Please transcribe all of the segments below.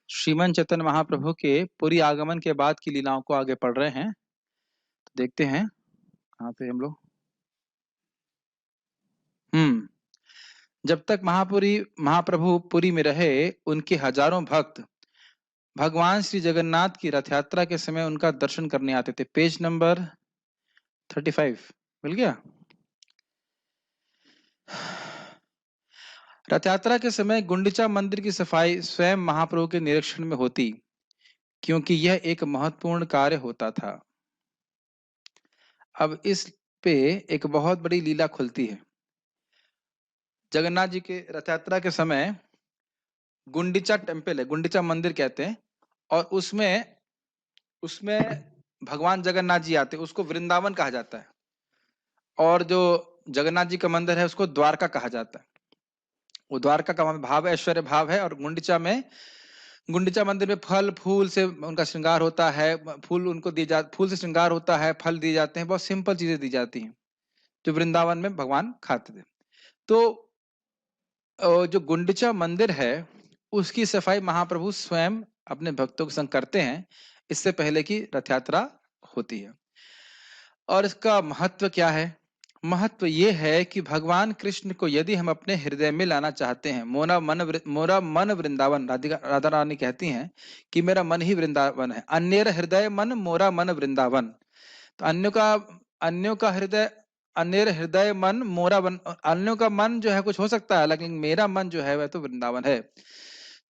श्रीमन चैतन्य महाप्रभु के पुरी आगमन के बाद की लीलाओं को आगे पढ़ रहे हैं। तो देखते हैं कहाँ पे हम लोग। जब तक महाप्रभु पुरी में रहे, उनके हजारों भक्त भगवान श्री जगन्नाथ की रथ यात्रा के समय उनका दर्शन करने आते थे। पेज नंबर 35 मिल गया। रथ यात्रा के समय गुंडिचा मंदिर की सफाई स्वयं महाप्रभु के निरीक्षण में होती, क्योंकि यह एक महत्वपूर्ण कार्य होता था। अब इस पे एक बहुत बड़ी लीला खुलती है। जगन्नाथ जी के रथ यात्रा के समय गुंडिचा टेम्पल है, गुंडिचा मंदिर कहते हैं, और उसमें भगवान जगन्नाथ जी आते हैं। उसको वृंदावन कहा जाता है, और जो जगन्नाथ जी का मंदिर है उसको द्वारका कहा जाता है। वो द्वारका का भाव है, ऐश्वर्य भाव है। और गुंडिचा मंदिर में फल फूल से उनका श्रृंगार होता है। फूल से श्रृंगार होता है, फल दिए जाते हैं, बहुत सिंपल चीजें दी जाती हैं जो वृंदावन में भगवान खाते थे। तो जो गुंडिचा मंदिर है उसकी सफाई महाप्रभु स्वयं अपने भक्तों के संग करते हैं, इससे पहले की रथ यात्रा होती है। और इसका महत्व क्या है? महत्व ये है कि भगवान कृष्ण को यदि हम अपने हृदय में लाना चाहते हैं, मोरा मन वृंदावन, राधा रानी कहती हैं कि मेरा मन ही वृंदावन है। अन्येर हृदय मन मोरा मन वृंदावन। तो अन्यों का हृदय, अन्येर हृदय मन मोरा अन्यों का मन जो है कुछ हो सकता है, लेकिन मेरा मन जो है वह तो वृंदावन है।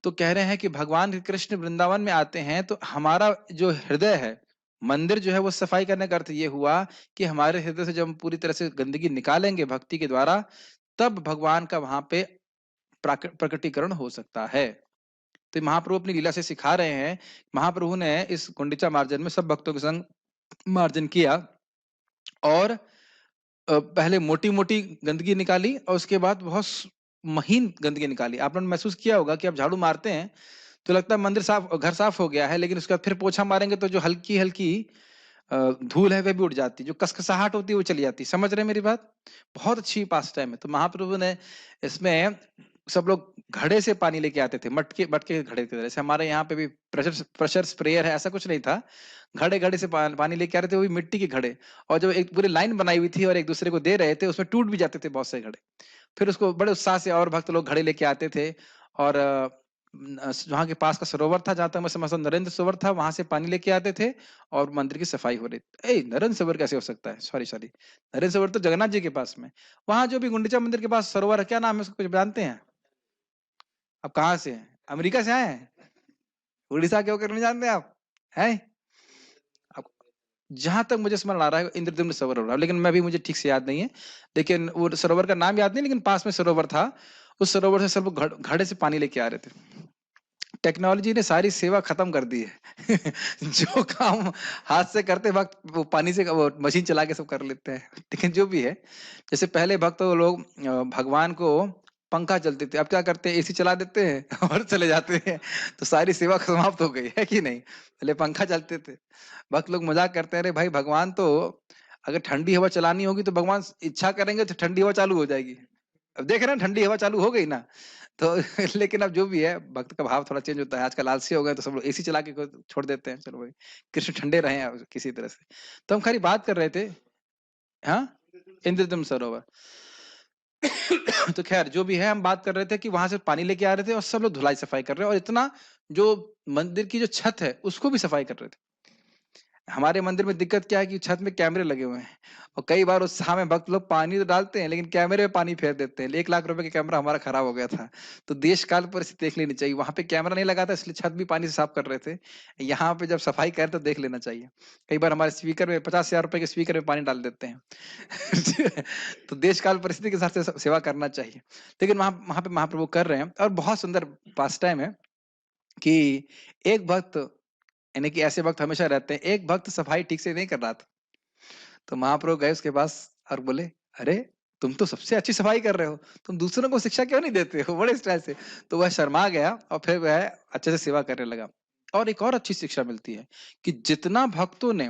तो कह रहे हैं कि भगवान कृष्ण वृंदावन में आते हैं तो हमारा जो हृदय है, मंदिर जो है वो सफाई करने का अर्थ ये हुआ कि हमारे हृदय से जब हम पूरी तरह से गंदगी निकालेंगे भक्ति के द्वारा, तब भगवान का वहां पे प्रकटीकरण हो सकता है। तो महाप्रभु अपनी लीला से सिखा रहे हैं। महाप्रभु ने इस गुंडिचा मार्जन में सब भक्तों के संग मार्जन किया, और पहले मोटी मोटी गंदगी निकाली और उसके बाद बहुत महीन गंदगी निकाली। आपने महसूस किया होगा कि आप झाड़ू मारते हैं तो लगता है मंदिर साफ, घर साफ हो गया है, लेकिन उसके बाद फिर पोछा मारेंगे तो जो हल्की हल्की धूल है वह भी उड़ जाती, जो कसकसाहट होती है वो चली जाती। समझ रहे हैं मेरी बात? बहुत अच्छी पास टाइम है। तो महाप्रभु ने इसमें सब लोग घड़े से पानी लेके आते थे, मटके मटके घड़े की तरह से। हमारे यहाँ पे भी प्रेशर स्प्रेयर है, ऐसा कुछ नहीं था। घड़े घड़े से पानी लेके आ रहे थे, वो भी मिट्टी के घड़े। और जो एक पूरी लाइन बनाई हुई थी और एक दूसरे को दे रहे थे, उसमें टूट भी जाते थे बहुत से घड़े। फिर उसको बड़े उत्साह से और भक्त लोग घड़े लेके आते थे, और वहां के पास का सरोवर था, जहां तक मैं समझता हूँ नरेंद्र सरोवर था, वहां से पानी लेके आते थे और मंदिर की सफाई हो रही। नरेंद्र सरोवर कैसे हो सकता है? सॉरी नरेंद्र सरोवर तो जगन्नाथ जी के पास में। वहां जो भी गुंडिचा मंदिर के पास सरोवर है, क्या नाम है उसको, कुछ जानते हैं? अब कहाँ से हैं? अमेरिका से आए हैं? उड़ीसा के होकर नहीं जानते आप? हैं? जहां तक मुझे स्मरण आ रहा है इंद्रद्युम्न सरोवर हो रहा है, लेकिन मैं भी, मुझे ठीक से याद नहीं है। लेकिन वो सरोवर का नाम याद नहीं, लेकिन पास में सरोवर था। उस सरोवर से सब लोग घड़े से पानी लेके आ रहे थे। टेक्नोलॉजी ने सारी सेवा खत्म कर दी है। जो काम हाथ से करते वक्त वो पानी से, वो मशीन चला के सब कर लेते हैं। लेकिन जो भी है, जैसे पहले भक्त लोग भगवान को पंखा चलते थे, अब क्या करते हैं? एसी चला देते हैं और चले जाते हैं। तो सारी सेवा समाप्त हो गई है कि नहीं? पहले पंखा चलते थे। भक्त लोग मजाक करते हैं, अरे भाई भगवान तो, अगर ठंडी हवा चलानी होगी तो भगवान इच्छा करेंगे तो ठंडी हवा चालू हो जाएगी। अब देख रहे हैं ठंडी हवा चालू हो गई ना। तो लेकिन अब जो भी है, भक्त का भाव थोड़ा चेंज होता है। आजकल आलसी हो गए तो सब लोग एसी चला के छोड़ देते हैं, चलो भाई कृष्ण ठंडे रहे किसी तरह से। तो हम खाली बात कर रहे थे, हाँ, इंद्रदम सरोवर। तो खैर जो भी है, हम बात कर रहे थे कि वहां से पानी लेके आ रहे थे और सब लोग धुलाई सफाई कर रहे हैं, और इतना जो मंदिर की जो छत है उसको भी सफाई कर रहे थे। हमारे मंदिर में दिक्कत क्या है कि छत में कैमरे लगे हुए हैं, और कई बार उत्साह में भक्त लोग पानी तो डालते हैं लेकिन कैमरे में पानी फेर देते हैं। 1 लाख रुपए का कैमरा हमारा खराब हो गया था। तो देश काल परिस्थिति देख लेनी चाहिए। वहां पे कैमरा नहीं लगा था, इसलिए छत भी पानी से साफ कर रहे थे। यहाँ पे जब सफाई करें तो देख लेना चाहिए। कई बार हमारे स्पीकर में 50,000 रुपए के स्पीकर में पानी डाल देते हैं। तो देश काल परिस्थिति के हिसाब से सेवा करना चाहिए। लेकिन वहां पे महाप्रभु कर रहे हैं, और बहुत सुंदर पास टाइम है कि एक भक्त, यानी कि ऐसे भक्त हमेशा रहते हैं, एक भक्त सफाई ठीक से नहीं कर रहा था। तो महाप्रभु गए उसके पास और बोले, अरे तुम तो सबसे अच्छी सफाई कर रहे हो, तुम दूसरों को शिक्षा क्यों नहीं देते हो? बड़े स्टाइल से। तो वह शर्मा गया और फिर वह अच्छे से सेवा करने लगा। और एक और अच्छी शिक्षा मिलती है कि जितना भक्तों ने,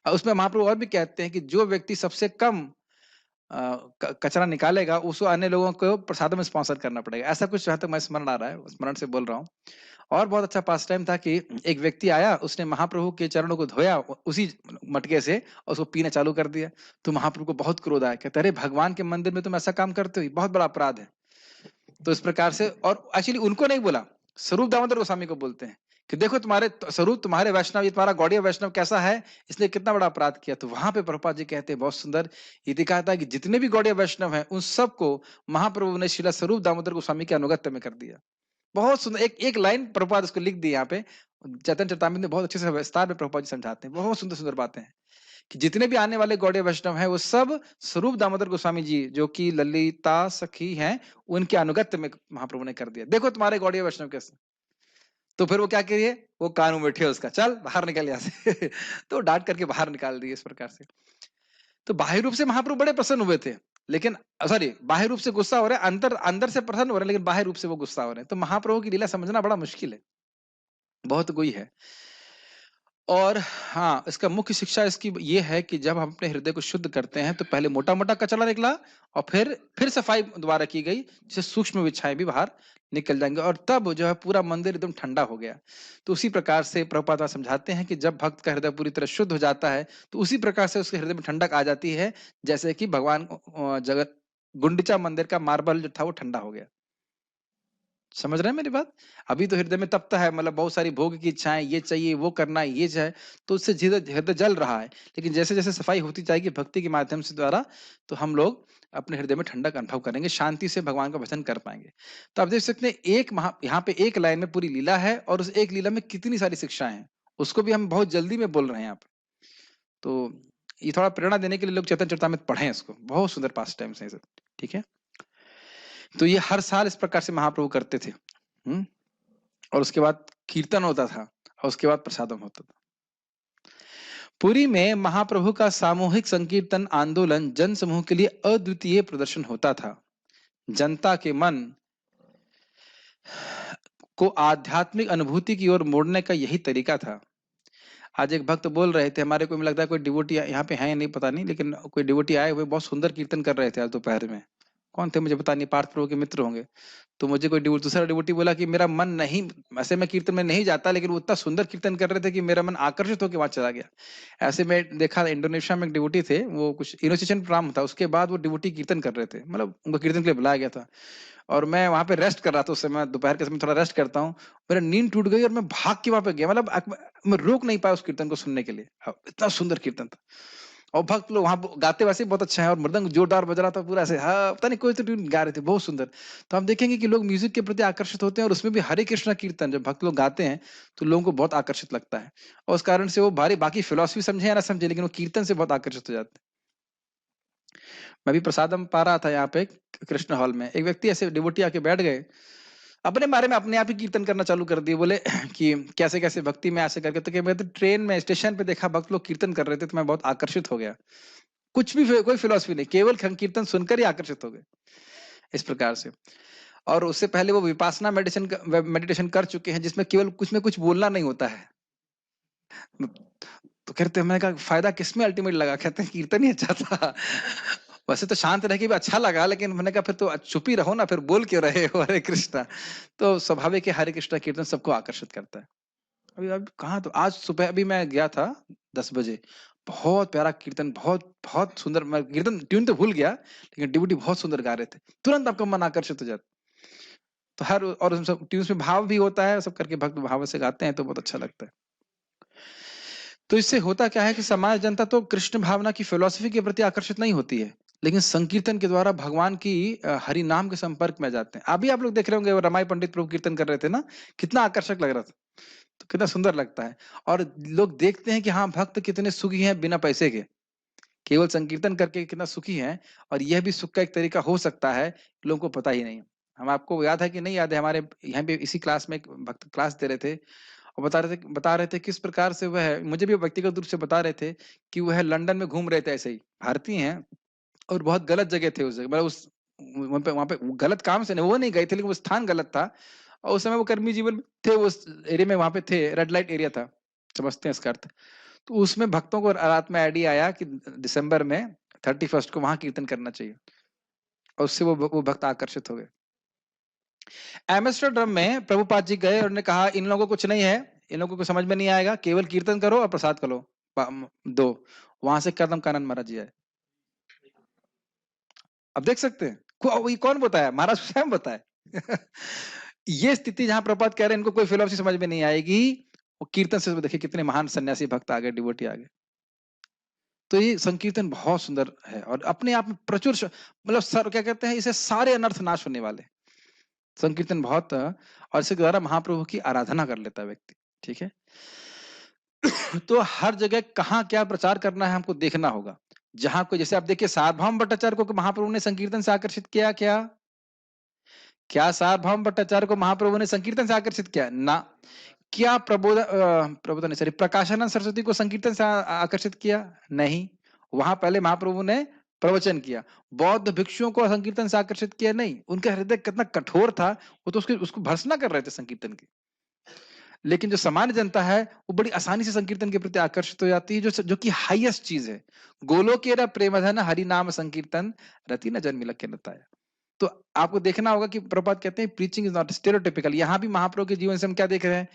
उसमें महाप्रभु और भी कहते हैं कि जो व्यक्ति सबसे कम कचरा निकालेगा उसको अन्य लोगों को प्रसाद में स्पॉन्सर करना पड़ेगा। ऐसा कुछ जहां तक मैं स्मरण आ रहा है, स्मरण से बोल रहा हूँ। और बहुत अच्छा पास टाइम था कि एक व्यक्ति आया, उसने महाप्रभु के चरणों को धोया उसी मटके से और उसको पीना चालू कर दिया। तो महाप्रभु को बहुत क्रोध आया, कहते अरे भगवान के मंदिर में तुम ऐसा काम करते हो, बहुत बड़ा अपराध है। तो इस प्रकार से, और एक्चुअली उनको नहीं बोला, स्वरूप दामोदर गोस्वामी को बोलते हैं कि देखो तुम्हारे स्वरूप, तुम्हारे वैष्णव, ये तुम्हारा गौड़ीय वैष्णव कैसा है, इसने कितना बड़ा अपराध किया। तो वहां पे प्रभुपाद जी कहते हैं बहुत सुंदर, ये दिखा था कि जितने भी गौड़ीय वैष्णव हैं उन सबको महाप्रभु ने श्रीला स्वरूप दामोदर गोस्वामी के अनुगत्य में कर दिया। बहुत सुंदर एक एक लाइन प्रभुपाद उसको लिख दी यहाँ पे, चैतन्य चरितामृत में बहुत अच्छे से विस्तार में प्रभुपाद जी समझाते हैं, बहुत सुंदर सुंदर बातें हैं कि जितने भी आने वाले गौड़ीय वैष्णव हैं वो सब स्वरूप दामोदर गोस्वामी जी जो कि ललिता सखी हैं उनके अनुगत्य में महाप्रभु ने कर दिया। देखो तुम्हारे गौड़ीय वैष्णव कैसे। तो फिर वो क्या करिए, वो कानून बैठे उसका, चल बाहर निकल यहाँ से तो डांट करके बाहर निकाल दिए इस प्रकार से। तो बाह्य रूप से महाप्रभु बड़े प्रसन्न हुए थे, लेकिन सॉरी बाह्य रूप से गुस्सा हो रहे हैं, अंदर अंदर से प्रसन्न हो रहे हैं, लेकिन बाह्य रूप से वो गुस्सा हो रहे हैं। तो महाप्रभु की लीला समझना बड़ा मुश्किल है, बहुत कोई है। और हाँ, इसका मुख्य शिक्षा इसकी ये है कि जब हम अपने हृदय को शुद्ध करते हैं तो पहले मोटा मोटा कचरा निकला और फिर सफाई दोबारा की गई, जिससे सूक्ष्म विच्छाएं भी बाहर निकल जाएंगे और तब जो है पूरा मंदिर एकदम ठंडा हो गया। तो उसी प्रकार से प्रभुपाद समझाते हैं कि जब भक्त का हृदय पूरी तरह शुद्ध हो जाता है तो उसी प्रकार से उसके हृदय में ठंडक आ जाती है, जैसे कि भगवान जगत गुंडीचा मंदिर का मार्बल जो था वो ठंडा हो गया। समझ रहे हैं मेरी बात? अभी तो हृदय में तपता है, मतलब बहुत सारी भोग की इच्छाएं, ये चाहिए वो करना है ये चाहिए, तो उससे हृदय जल रहा है। लेकिन जैसे जैसे सफाई होती जाएगी भक्ति के माध्यम से द्वारा, तो हम लोग अपने हृदय में ठंडक अनुभव करेंगे, शांति से भगवान का भजन कर पाएंगे। तो आप देख सकते हैं यहाँ पे एक लाइन में पूरी लीला है और उस एक लीला में कितनी सारी शिक्षाएं हैं, उसको भी हम बहुत जल्दी में बोल रहे हैं यहाँ पे। तो ये थोड़ा प्रेरणा देने के लिए लोग चैतन्य चरितामृत पढ़ें, इसको बहुत सुंदर पास टाइम है। ठीक है, तो ये हर साल इस प्रकार से महाप्रभु करते थे। और उसके बाद कीर्तन होता था और उसके बाद प्रसादम होता था। पुरी में महाप्रभु का सामूहिक संकीर्तन आंदोलन जन समूह के लिए अद्वितीय प्रदर्शन होता था। जनता के मन को आध्यात्मिक अनुभूति की ओर मोड़ने का यही तरीका था। आज एक भक्त बोल रहे थे, हमारे को लगता है कोई डिवोटी यहाँ पे है नहीं पता नहीं, लेकिन कोई डिवोटी आए हुए बहुत सुंदर कीर्तन कर रहे थे आज दोपहर में। कौन थे मुझे पता नहीं, पार्थ प्रभु के मित्र होंगे। तो मुझे कोई दूसरा डिवोटी बोला कि मेरा मन नहीं, ऐसे मैं कीर्तन में नहीं जाता, लेकिन वो इतना सुंदर कीर्तन कर रहे थे कि मेरा मन आकर्षित होकर वहां चला गया। ऐसे में देखा इंडोनेशिया में एक डिवोटी थे, वो कुछ इनोसिएशन प्रोग्राम था, उसके बाद वो डिवोटी कीर्तन कर रहे थे, मतलब उनको कीर्तन के लिए बुलाया गया था और मैं वहां पे रेस्ट कर रहा था। उस समय दोपहर के समय थोड़ा रेस्ट करता हूँ, मेरा नींद टूट गई और मैं भाग के वहां पे गया, मतलब मैं रोक नहीं पाया उस कीर्तन को सुनने के लिए, इतना सुंदर कीर्तन था। और भक्त लोग वहां गाते वैसे बहुत अच्छा है और मृदंग जोरदार बज रहा था पूरा ऐसे, हाँ पता नहीं कोई तो ट्यून गा रहे थे, बहुत सुंदर। तो हम देखेंगे कि लोग म्यूजिक के प्रति आकर्षित होते हैं और उसमें भी हरे कृष्णा कीर्तन जब भक्त लोग गाते हैं तो लोगों को बहुत आकर्षित लगता है और उस कारण से वो भारी बाकी फिलोसफी समझे या ना समझे, लेकिन वो कीर्तन से बहुत आकर्षित हो जाते हैं। मैं भी प्रसादम पा रहा था यहाँ पे कृष्ण हॉल में, एक व्यक्ति ऐसे डिवोटी आके बैठ गए, अपने बारे में अपने आप ही कीर्तन करना चालू कर दिए, बोले कि कैसे कैसे भक्ति में ऐसे करके। तो मैं तो ट्रेन में स्टेशन पे देखा भक्त लोग कीर्तन कर रहे थे तो मैं बहुत आकर्षित हो गया, कुछ भी कोई फिलोसफी नहीं, केवल कीर्तन सुनकर ही आकर्षित हो गए इस प्रकार से। और उससे पहले वो विपासना मेडिटेशन कर चुके हैं जिसमें केवल कुछ में कुछ बोलना नहीं होता है। तो कहते हैं, मैंने कहा फायदा किसमें अल्टीमेट लगा, कहते हैं कीर्तन ही अच्छा था। वैसे तो शांत रह के भी अच्छा लगा, लेकिन मैंने कहा फिर तो चुप ही रहो ना, फिर बोल क्यों रहे हो हरे कृष्णा। तो स्वाभाविक है हरे कृष्णा कीर्तन सबको आकर्षित करता है। अभी कहाँ, तो आज सुबह अभी मैं गया था 10 बजे, बहुत प्यारा कीर्तन, बहुत बहुत सुंदर। मैं कीर्तन ट्यून तो भूल गया, लेकिन डिवोटी बहुत सुंदर गा रहे थे, तुरंत आपका मन आकर्षित हो जाता। तो हर और उन सब ट्यून्स में भाव भी होता है, सब करके भक्त भाव से गाते हैं तो बहुत अच्छा लगता है। तो इससे होता क्या है कि समाज जनता तो कृष्ण भावना की फिलॉसफी के प्रति आकर्षित नहीं होती है, लेकिन संकीर्तन के द्वारा भगवान की हरि नाम के संपर्क में जाते हैं। अभी आप लोग देख रहे होंगे रमाई पंडित प्रभु कीर्तन कर रहे थे ना, कितना आकर्षक लग रहा था, तो कितना सुंदर लगता है। और लोग देखते हैं कि हाँ भक्त कितने सुखी हैं बिना पैसे के, केवल संकीर्तन करके कितना सुखी हैं। और यह भी सुख का एक तरीका हो सकता है, लोगों को पता ही नहीं। हम आपको याद है कि नहीं याद है, हमारे यहाँ पे इसी क्लास में एक भक्त क्लास दे रहे थे और बता रहे थे किस प्रकार से वह, मुझे भी व्यक्तिगत रूप से बता रहे थे कि वह लंदन में घूम रहे थे, ऐसे ही भारतीय हैं और बहुत गलत जगह थे उस जगह, मतलब उस वहां पे गलत काम से नहीं, वो नहीं गए थे, लेकिन वो स्थान गलत था और उस समय वो कर्मी जीवन में थे, वो उस एरिया में वहां पे थे, रेड लाइट एरिया था, समझते हैं इसका अर्थ। तो उसमें भक्तों को रात में आइडिया आया कि दिसंबर में 31 को वहां कीर्तन करना चाहिए और उससे वो भक्त आकर्षित हो गए। एम्स्टरडम में प्रभुपाद जी गए और उन्होंने कहा इन लोगों को कुछ नहीं है, इन लोगों को समझ में नहीं आएगा, केवल कीर्तन करो और प्रसाद करो, दो। वहां से कदम कानन महाराज जी आए। अब देख सकते हैं ये कौन बताया? महाराज स्वयं बताए। ये स्थिति जहां प्रभुपाद कह रहे हैं इनको कोई फिलोसफी समझ में नहीं आएगी, वो कीर्तन से देखिए कितने महान सन्यासी भक्त आ गए, डिवोटी आ गए। तो ये संकीर्तन बहुत सुंदर है और अपने आप में प्रचुर मतलब सर क्या कहते हैं, इसे सारे अनर्थ नाश होने वाले संकीर्तन बहुत, और इसके द्वारा महाप्रभु की आराधना कर लेता है व्यक्ति। ठीक है। तो हर जगह कहाँ क्या प्रचार करना है हमको देखना होगा। जहां कोई, जैसे आप देखिए सार्वभौम भट्टाचार्य को महाप्रभु ने संकीर्तन से आकर्षित किया क्या? क्या सार्वभौम भट्टाचार्य को महाप्रभु ने संकीर्तन से आकर्षित किया? ना। क्या प्रबोधन सॉरी प्रकाशानंद सरस्वती को संकीर्तन से आकर्षित किया? नहीं। वहां पहले महाप्रभु ने प्रवचन किया। बौद्ध भिक्षुओं को संकीर्तन से आकर्षित किया? नहीं। उनका हृदय कितना कठोर था, वो तो उसको भर्त्सना कर रहे थे संकीर्तन की। लेकिन जो सामान्य जनता है वो बड़ी आसानी से संकीर्तन के प्रति आकर्षित हो जाती है, जो कि हाईएस्ट चीज है। गोलोकेरा प्रेमधन हरि नाम संकीर्तन रति न जन्मिल के नताया। तो आपको देखना होगा कि प्रभुपाद कहते हैं प्रीचिंग इज नॉट स्टेरियोटिपिकल। यहाँ भी महाप्रभु के जीवन से हम क्या देख रहे हैं,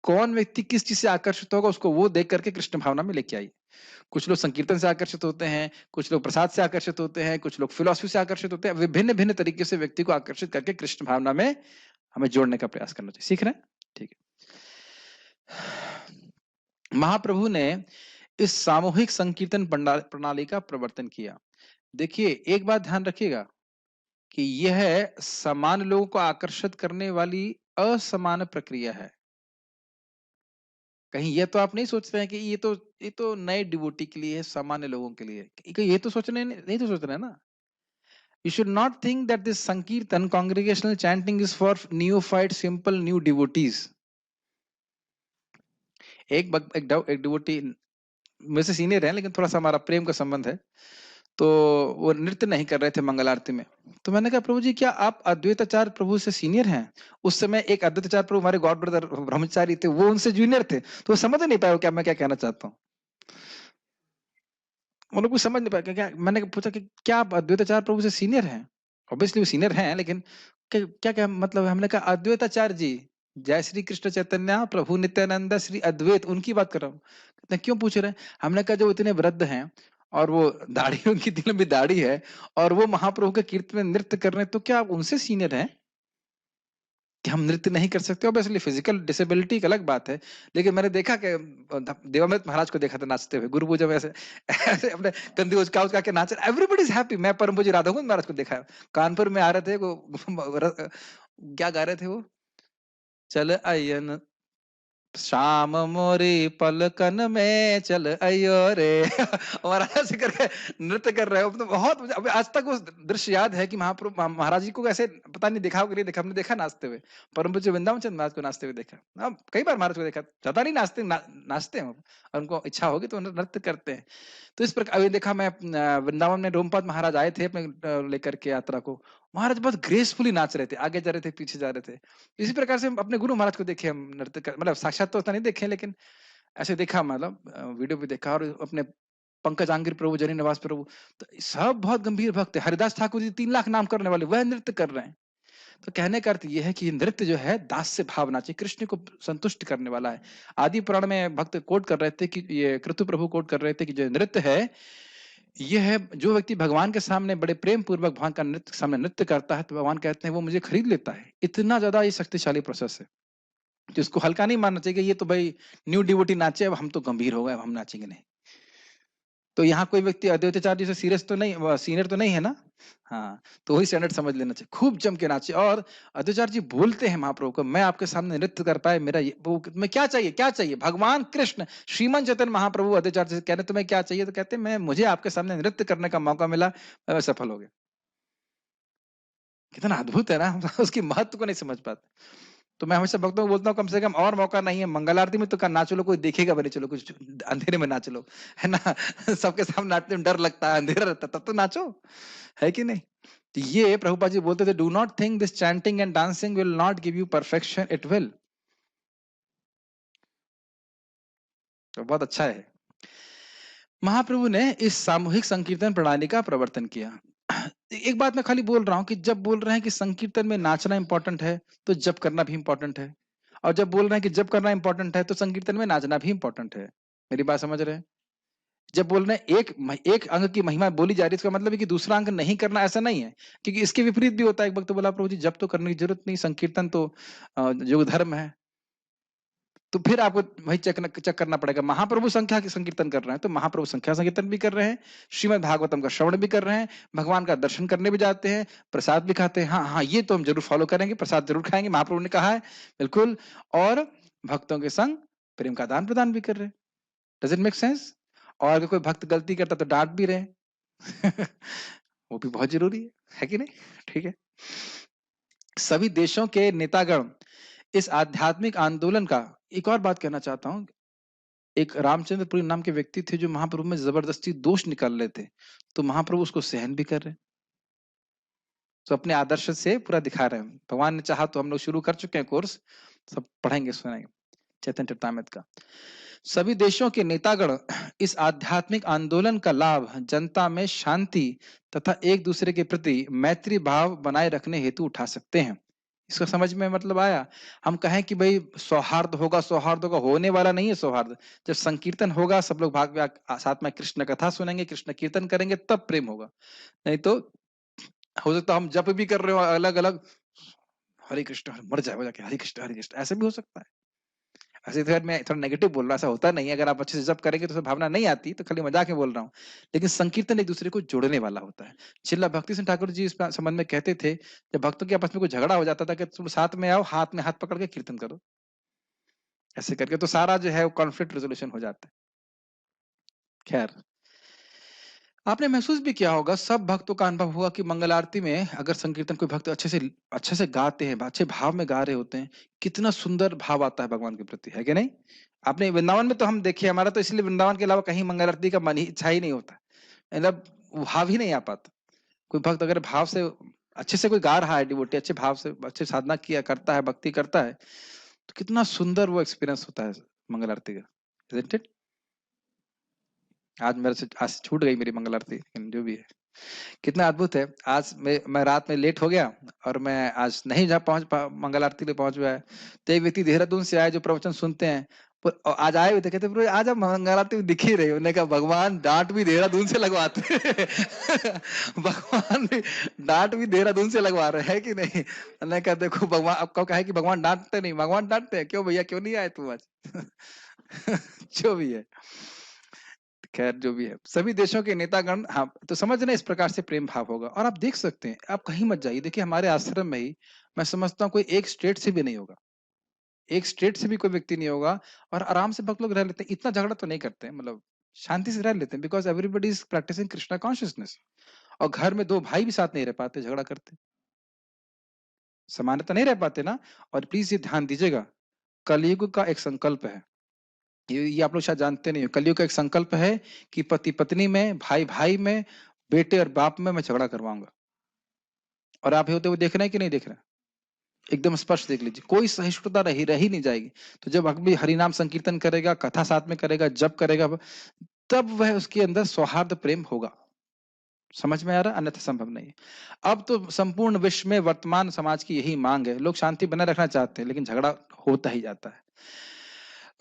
कौन व्यक्ति किस चीज से आकर्षित होगा उसको वो देख करके कृष्ण भावना में लेके आई। कुछ लोग संकीर्तन से आकर्षित होते हैं, कुछ लोग प्रसाद से आकर्षित होते हैं, कुछ लोग फिलॉसफी से आकर्षित होते हैं। विभिन्न भिन्न तरीके से व्यक्ति को आकर्षित करके कृष्ण भावना में हमें जोड़ने का प्रयास करना चाहिए। सीख रहे हैं? ठीक है। महाप्रभु ने इस सामूहिक संकीर्तन प्रणाली का प्रवर्तन किया। देखिए एक बात ध्यान रखिएगा कि यह समान लोगों को आकर्षित करने वाली असमान प्रक्रिया है। कहीं ये तो आप नहीं सोच रहे हैं कि ये तो नए डिवोटी के लिए है, सामान्य लोगों के लिए। ये तो सोचने नहीं तो सोच रहे हैं ना। You should not think that this Sankirtan congregational chanting is for neophyte, simple new devotees. एक डिवोटी मेरे से सीनियर है, लेकिन थोड़ा सा हमारा प्रेम का संबंध है, तो वो नृत्य नहीं कर रहे थे मंगल आरती में। तो मैंने कहा प्रभु जी क्या आप अद्वैताचार्य प्रभु से सीनियर हैं? उस समय एक अद्वैताचार्य प्रभु हमारे गॉड ब्रदर ब्रह्मचारी थे, वो उनसे जूनियर थे, तो वो समझ नहीं पाए क्या मैं क्या कहना चाहता हूँ। वो लोग कुछ समझ नहीं पाए। क्या मैंने पूछा कि क्या आप अद्वैताचार्य प्रभु से सीनियर हैं? ऑब्वियसली वो सीनियर हैं, लेकिन क्या क्या मतलब है? हमने कहा अद्वैताचार्य जी, जय श्री कृष्ण चैतन्य प्रभु नित्यानंद श्री अद्वैत, उनकी बात कर रहा हूँ। क्यों पूछ रहे हैं? हमने कहा जो इतने वृद्ध हैं और वो दाढ़ी, उनकी इतनी लंबी दाढ़ी है और वो महाप्रभु के कीर्तन में नृत्य कर रहे हैं, तो क्या आप उनसे सीनियर हैं कि हम नृत्य नहीं कर सकते? ऑब्वियसली फिजिकल डिसेबिलिटी एक अलग बात है, लेकिन मैंने देखा कि देवामृत महाराज को देखा था नाचते हुए गुरु पूजा में, ऐसे ऐसे अपने कंधे उचका उचका के नाच रहे, एवरीबॉडी इज हैप्पी। मैं परम पूज्य राधा गोविंद महाराज को देखा, कानपुर में आ रहे थे वो क्या गा रहे थे वो, चल अयन शाम मोरी पलकन में चल अयो रे। और ऐसे करके नृत्य कर रहे हो, तो बहुत मुझे आज तक वो दृश्य याद है कि महाप्रभु महाराज जी को ऐसे पता नहीं देखा होगा, नहीं देखा, हमने देखा नाचते हुए, परम पूज्य वृंदावन चंद्र महाराज को नाचते हुए देखा। अब कई बार महाराज को देखा, ज्यादा नहीं नाचते, नाचते हैं और उनको इच्छा होगी तो नृत्य करते हैं। तो इस प्रकार अभी देखा मैं वृंदावन में रोमपाद महाराज आए थे अपने लेकर के यात्रा को, महाराज बहुत ग्रेसफुली नाच रहे थे, आगे जा रहे थे पीछे जा रहे थे। इसी प्रकार से हम अपने गुरु महाराज को देखे, हम नृत्य कर, मतलब साक्षात तो उतना नहीं देखे, लेकिन ऐसे देखा, मतलब वीडियो भी देखा। और अपने पंकज आंगिर प्रभु, जनी निवास प्रभु, तो सब बहुत गंभीर भक्त है। हरिदास ठाकुर जी 3 लाख नाम करने वाले, वह नृत्य कर रहे हैं। तो कहने का अर्थ यह है कि नृत्य जो है दास से भावना चाहिए, कृष्ण को संतुष्ट करने वाला है। आदि पुराण में भक्त कोट कर रहे थे कि ये कृतु प्रभु कोट कर रहे थे कि जो नृत्य है ये है, जो व्यक्ति भगवान के सामने बड़े प्रेम पूर्वक भगवान का नृत्य सामने नृत्य करता है, तो भगवान कहते हैं वो मुझे खरीद लेता है। इतना ज्यादा ये शक्तिशाली प्रोसेस है, तो इसको हल्का नहीं मानना चाहिए कि ये तो भाई न्यू डिवोटी नाचे, अब हम तो गंभीर हो गए, अब हम नाचेंगे नहीं। तो यहाँ कोई व्यक्ति अद्वैताचार्य जी से सीरियस तो नहीं, सीनियर तो नहीं है ना? हाँ, तो वही स्टैंडर्ड समझ लेना चाहिए, खूब जम के नाचे। और अद्वैताचार्य जी बोलते हैं महाप्रभु को, मैं आपके सामने नृत्य कर पाए, मेरा वो मैं क्या चाहिए, क्या चाहिए? भगवान कृष्ण श्रीमन चैतन्य महाप्रभु अद्वैताचार्य से कहने तुम्हें क्या चाहिए? तो कहते मैं, मुझे आपके सामने नृत्य करने का मौका मिला, मैं सफल हो गया। कितना अद्भुत है ना, उसकी महत्व को नहीं समझ पाते। तो मैं हमेशा भक्तों को बोलता हूँ कम से कम और मौका नहीं है, मंगल आरती में तो नाच लो, कोई देखेगा भी नहीं, चलो कुछ अंधेरे में नाच लो, है ना। सबके सामने नाचने में डर लगता है, अंधेरा रहता है, तब तो नाचो, है कि नहीं? तो ये प्रभुपाद जी बोलते थे, do not think this chanting and dancing will not give you perfection, it will. तो बहुत अच्छा है। महाप्रभु ने इस सामूहिक संकीर्तन प्रणाली का प्रवर्तन किया। एक बात मैं खाली बोल रहा हूँ कि जब बोल रहे हैं कि संकीर्तन में नाचना इंपॉर्टेंट है तो जप करना भी इंपॉर्टेंट है, और जब बोल रहे हैं कि जप करना इंपॉर्टेंट है तो संकीर्तन में नाचना भी इंपॉर्टेंट है। मेरी बात समझ रहे हैं? जब बोल रहे हैं एक अंग की महिमा बोली जा रही है, इसका मतलब है कि दूसरा अंग नहीं करना, ऐसा नहीं है, क्योंकि इसके विपरीत भी होता है। एक वक्त बोला प्रभु जी जप तो करने की जरूरत नहीं, संकीर्तन तो जो धर्म है। तो फिर आपको वही चेक करना पड़ेगा। महाप्रभु संख्या की संकीर्तन कर रहे हैं तो महाप्रभु संख्या संकीर्तन भी कर रहे हैं, श्रीमद् भागवतम का श्रवण भी कर रहे हैं, भगवान का दर्शन करने भी जाते हैं, प्रसाद भी खाते हैं। हाँ हाँ, ये तो हम जरूर फॉलो करेंगे, प्रसाद जरूर खाएंगे, महाप्रभु ने कहा है, बिल्कुल। और भक्तों के संग प्रेम का आदान प्रदान भी कर रहे हैं। Does it make sense? और अगर कोई भक्त गलती करता तो डांट भी रहे वो भी बहुत जरूरी है कि नहीं? ठीक है। सभी देशों के नेतागण इस आध्यात्मिक आंदोलन का, एक और बात कहना चाहता हूं, एक रामचंद्रपुरी नाम के व्यक्ति थे जो महाप्रभु में जबरदस्ती दोष निकाल रहे थे, तो महाप्रभु उसको सहन भी कर रहे हैं। तो अपने आदर्श से पूरा दिखा रहे हैं। भगवान ने चाहा तो हम लोग शुरू कर चुके हैं कोर्स, सब पढ़ेंगे सुनाएंगे चैतन्य चरितामृत का। सभी देशों के नेतागण इस आध्यात्मिक आंदोलन का लाभ जनता में शांति तथा एक दूसरे के प्रति मैत्री भाव बनाए रखने हेतु उठा सकते हैं। इसका समझ में मतलब आया? हम कहें कि भाई सौहार्द होगा, सौहार्द होगा, होने वाला नहीं है सौहार्द। जब संकीर्तन होगा, सब लोग भाग साथ में कृष्ण कथा सुनेंगे, कृष्ण कीर्तन करेंगे, तब प्रेम होगा। नहीं तो हो सकता हम जप भी कर रहे हो अलग अलग, हरे कृष्ण, मर जाए जाके हरे कृष्ण, ऐसे भी हो सकता है। ऐसे तो मैं थोड़ा नेगेटिव बोल रहा, ऐसा होता नहीं है। अगर आप अच्छे से जप करेंगे तो भावना नहीं आती, तो खाली मजाक में बोल रहा हूँ। लेकिन संकीर्तन एक दूसरे को जोड़ने वाला होता है। श्रील भक्ति सिंह ठाकुर जी इस संबंध में कहते थे, जब भक्तों के आपस में कोई झगड़ा हो जाता था कि तुम साथ में आओ, हाथ में हाथ पकड़ के कीर्तन करो, ऐसे करके तो सारा जो है वो कॉन्फ्लिक्ट रेजोल्यूशन हो जाता है। खैर, आपने महसूस भी किया होगा, सब भक्तों का अनुभव होगा कि मंगल आरती में अगर संकीर्तन कोई भक्त अच्छे से गाते हैं, अच्छे भाव में गा रहे होते हैं, कितना सुंदर भाव आता है भगवान के प्रति, है कि नहीं? आपने वृंदावन में तो हम देखे, हमारा तो इसलिए वृंदावन के अलावा कहीं मंगल आरती का मन ही इच्छा ही नहीं होता, मतलब भाव ही नहीं आ पाता। कोई भक्त अगर भाव से अच्छे से कोई गा रहा है, डिवोटी अच्छे भाव से अच्छे साधना किया करता है, भक्ति करता है, तो कितना सुंदर वो एक्सपीरियंस होता है मंगल आरती का, isn't it? आज छूट गई मेरी मंगल आरती, लेकिन जो भी है कितना अद्भुत है। आज मैं रात में लेट हो गया और मैं आज नहीं जहाँ मंगल आरती में पहुंच गया। तो एक व्यक्ति देहरादून से आए जो प्रवचन सुनते हैं, आज आए हुए थे, कहते प्रभु आज आप मंगल आरती में दिख ही रहे। उन्होंने कहा भगवान डांट भी देहरादून से लगवाते भगवान भी डांट भी देहरादून से लगवा रहे हैं कि नहीं? उन्होंने कहा देखो भगवान, आपको कहा कि भगवान डांटते नहीं, भगवान डांटते हैं। क्यों भैया, क्यों नहीं आए तुम आज? जो भी है, खैर जो भी है, सभी देशों के नेतागण, हाँ तो समझ रहे इस प्रकार से प्रेम भाव होगा। और आप देख सकते हैं, आप कहीं मत जाइए, देखिए हमारे आश्रम में ही मैं समझता हूँ कोई एक स्टेट से भी नहीं होगा, एक स्टेट से भी कोई व्यक्ति नहीं होगा, और आराम से भक्त लोग रह लेते हैं, इतना झगड़ा तो नहीं करते हैं, मतलब शांति से रह लेते हैं, because everybody is practising Krishna consciousness. और घर में दो भाई भी साथ नहीं रह पाते, झगड़ा करते, समानता नहीं रह पाते ना। और प्लीज ये ध्यान दीजिएगा, कलयुग का एक संकल्प है, ये आप लोग शायद जानते नहीं हो। कलयुग का एक संकल्प है कि पति पत्नी में, भाई भाई में, बेटे और बाप में मैं झगड़ा करवाऊंगा। और आप होते हुए देख रहे हैं कि नहीं देख रहे हैं? एकदम स्पष्ट देख लीजिए, कोई सहिष्णुता रह ही नहीं जाएगी। तो जब अभी हरिनाम संकीर्तन करेगा, कथा साथ में करेगा, जब करेगा, तब वह उसके अंदर सौहार्द प्रेम होगा। समझ में आ रहा? अन्यथा संभव नहीं है। अब तो संपूर्ण विश्व में वर्तमान समाज की यही मांग है, लोग शांति बनाए रखना चाहते हैं, लेकिन झगड़ा होता ही जाता है।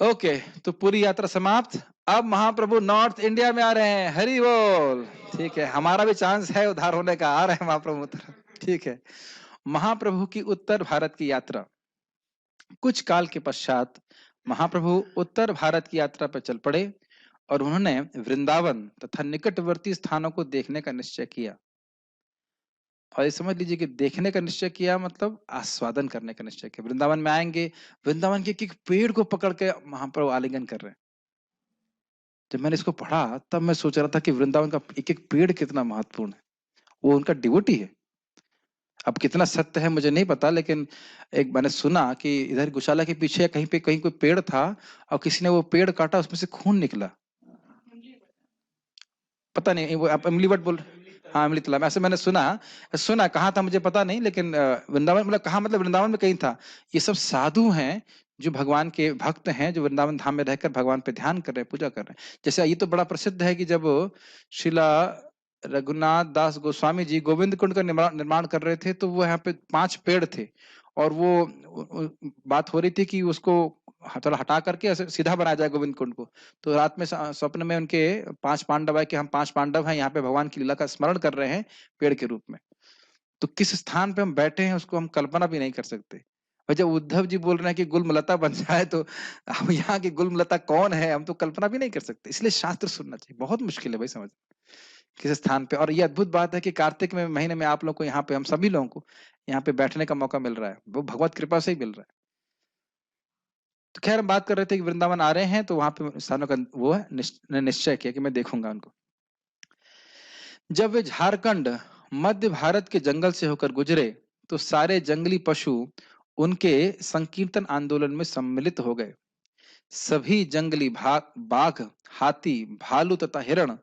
ओके, तो पूरी यात्रा समाप्त। अब महाप्रभु नॉर्थ इंडिया में आ रहे हैं, हरि बोल। ठीक है, हमारा भी चांस है उद्धार होने का, आ रहे हैं महाप्रभु उत्तर। ठीक है, महाप्रभु की उत्तर भारत की यात्रा। कुछ काल के पश्चात महाप्रभु उत्तर भारत की यात्रा पर चल पड़े और उन्होंने वृंदावन तथा निकटवर्ती स्थानों को देखने का निश्चय किया। और ये समझ लीजिए कि देखने का निश्चय किया मतलब आस्वादन करने का निश्चय किया। वृंदावन में आएंगे, वृंदावन के एक पेड़ को पकड़ के महाप्रभु आलिंगन कर रहे हैं। जब मैंने इसको पढ़ा तब मैं सोच रहा था कि वृंदावन का एक एक पेड़ कितना महत्वपूर्ण है, वो उनका डिवोटी है। अब कितना सत्य है मुझे नहीं पता, लेकिन एक मैंने सुना कि इधर गौशाला के पीछे कहीं पे कहीं कोई पेड़ था और किसी ने वो पेड़ काटा, उसमें से खून निकला। पता नहीं वो आप इमली वट बोल, हाँ इमली तालाब, ऐसे मैंने सुना कहाँ था मुझे पता नहीं, लेकिन वृंदावन मतलब कहाँ, मतलब वृंदावन में कहीं था। ये सब साधु हैं जो भगवान के भक्त हैं, जो वृंदावन धाम में रहकर भगवान पे ध्यान कर रहे हैं, पूजा कर रहे हैं। जैसे ये तो बड़ा प्रसिद्ध है कि जब शिला रघुनाथ दास गोस्वामी जी गोविंद कुंड का निर्माण कर रहे थे, तो वो यहाँ पे 5 पेड़ थे और वो बात हो रही थी कि उसको थोड़ा हटा करके ऐसे सीधा बनाया जाए गोविंद कुंड को। तो रात में स्वप्न में उनके 5 पांडव आए कि हम 5 पांडव हैं, यहाँ पे भगवान की लीला का स्मरण कर रहे हैं पेड़ के रूप में। तो किस स्थान पे हम बैठे हैं उसको हम कल्पना भी नहीं कर सकते। और जब उद्धव जी बोल रहे हैं कि गुलमलता बन जाए, तो हम यहाँ की गुलमलता कौन है, हम तो कल्पना भी नहीं कर सकते। इसलिए शास्त्र सुनना चाहिए, बहुत मुश्किल है भाई समझ किस स्थान पे। और ये अद्भुत बात है कि कार्तिक में महीने में आप लोग को यहाँ पे, हम सभी लोगों को यहाँ पे बैठने का मौका मिल रहा है, वो भगवत कृपा से ही मिल रहा है। तो खैर हम बात कर रहे थे कि वृंदावन आ रहे हैं, तो वहां पे स्थानों का वो है निश्चय किया कि मैं देखूंगा उनको। जब वे झारखंड मध्य भारत के जंगल से होकर गुजरे, तो सारे जंगली पशु उनके संकीर्तन आंदोलन में सम्मिलित हो गए। सभी जंगली बाघ, हाथी, भालू तथा हिरण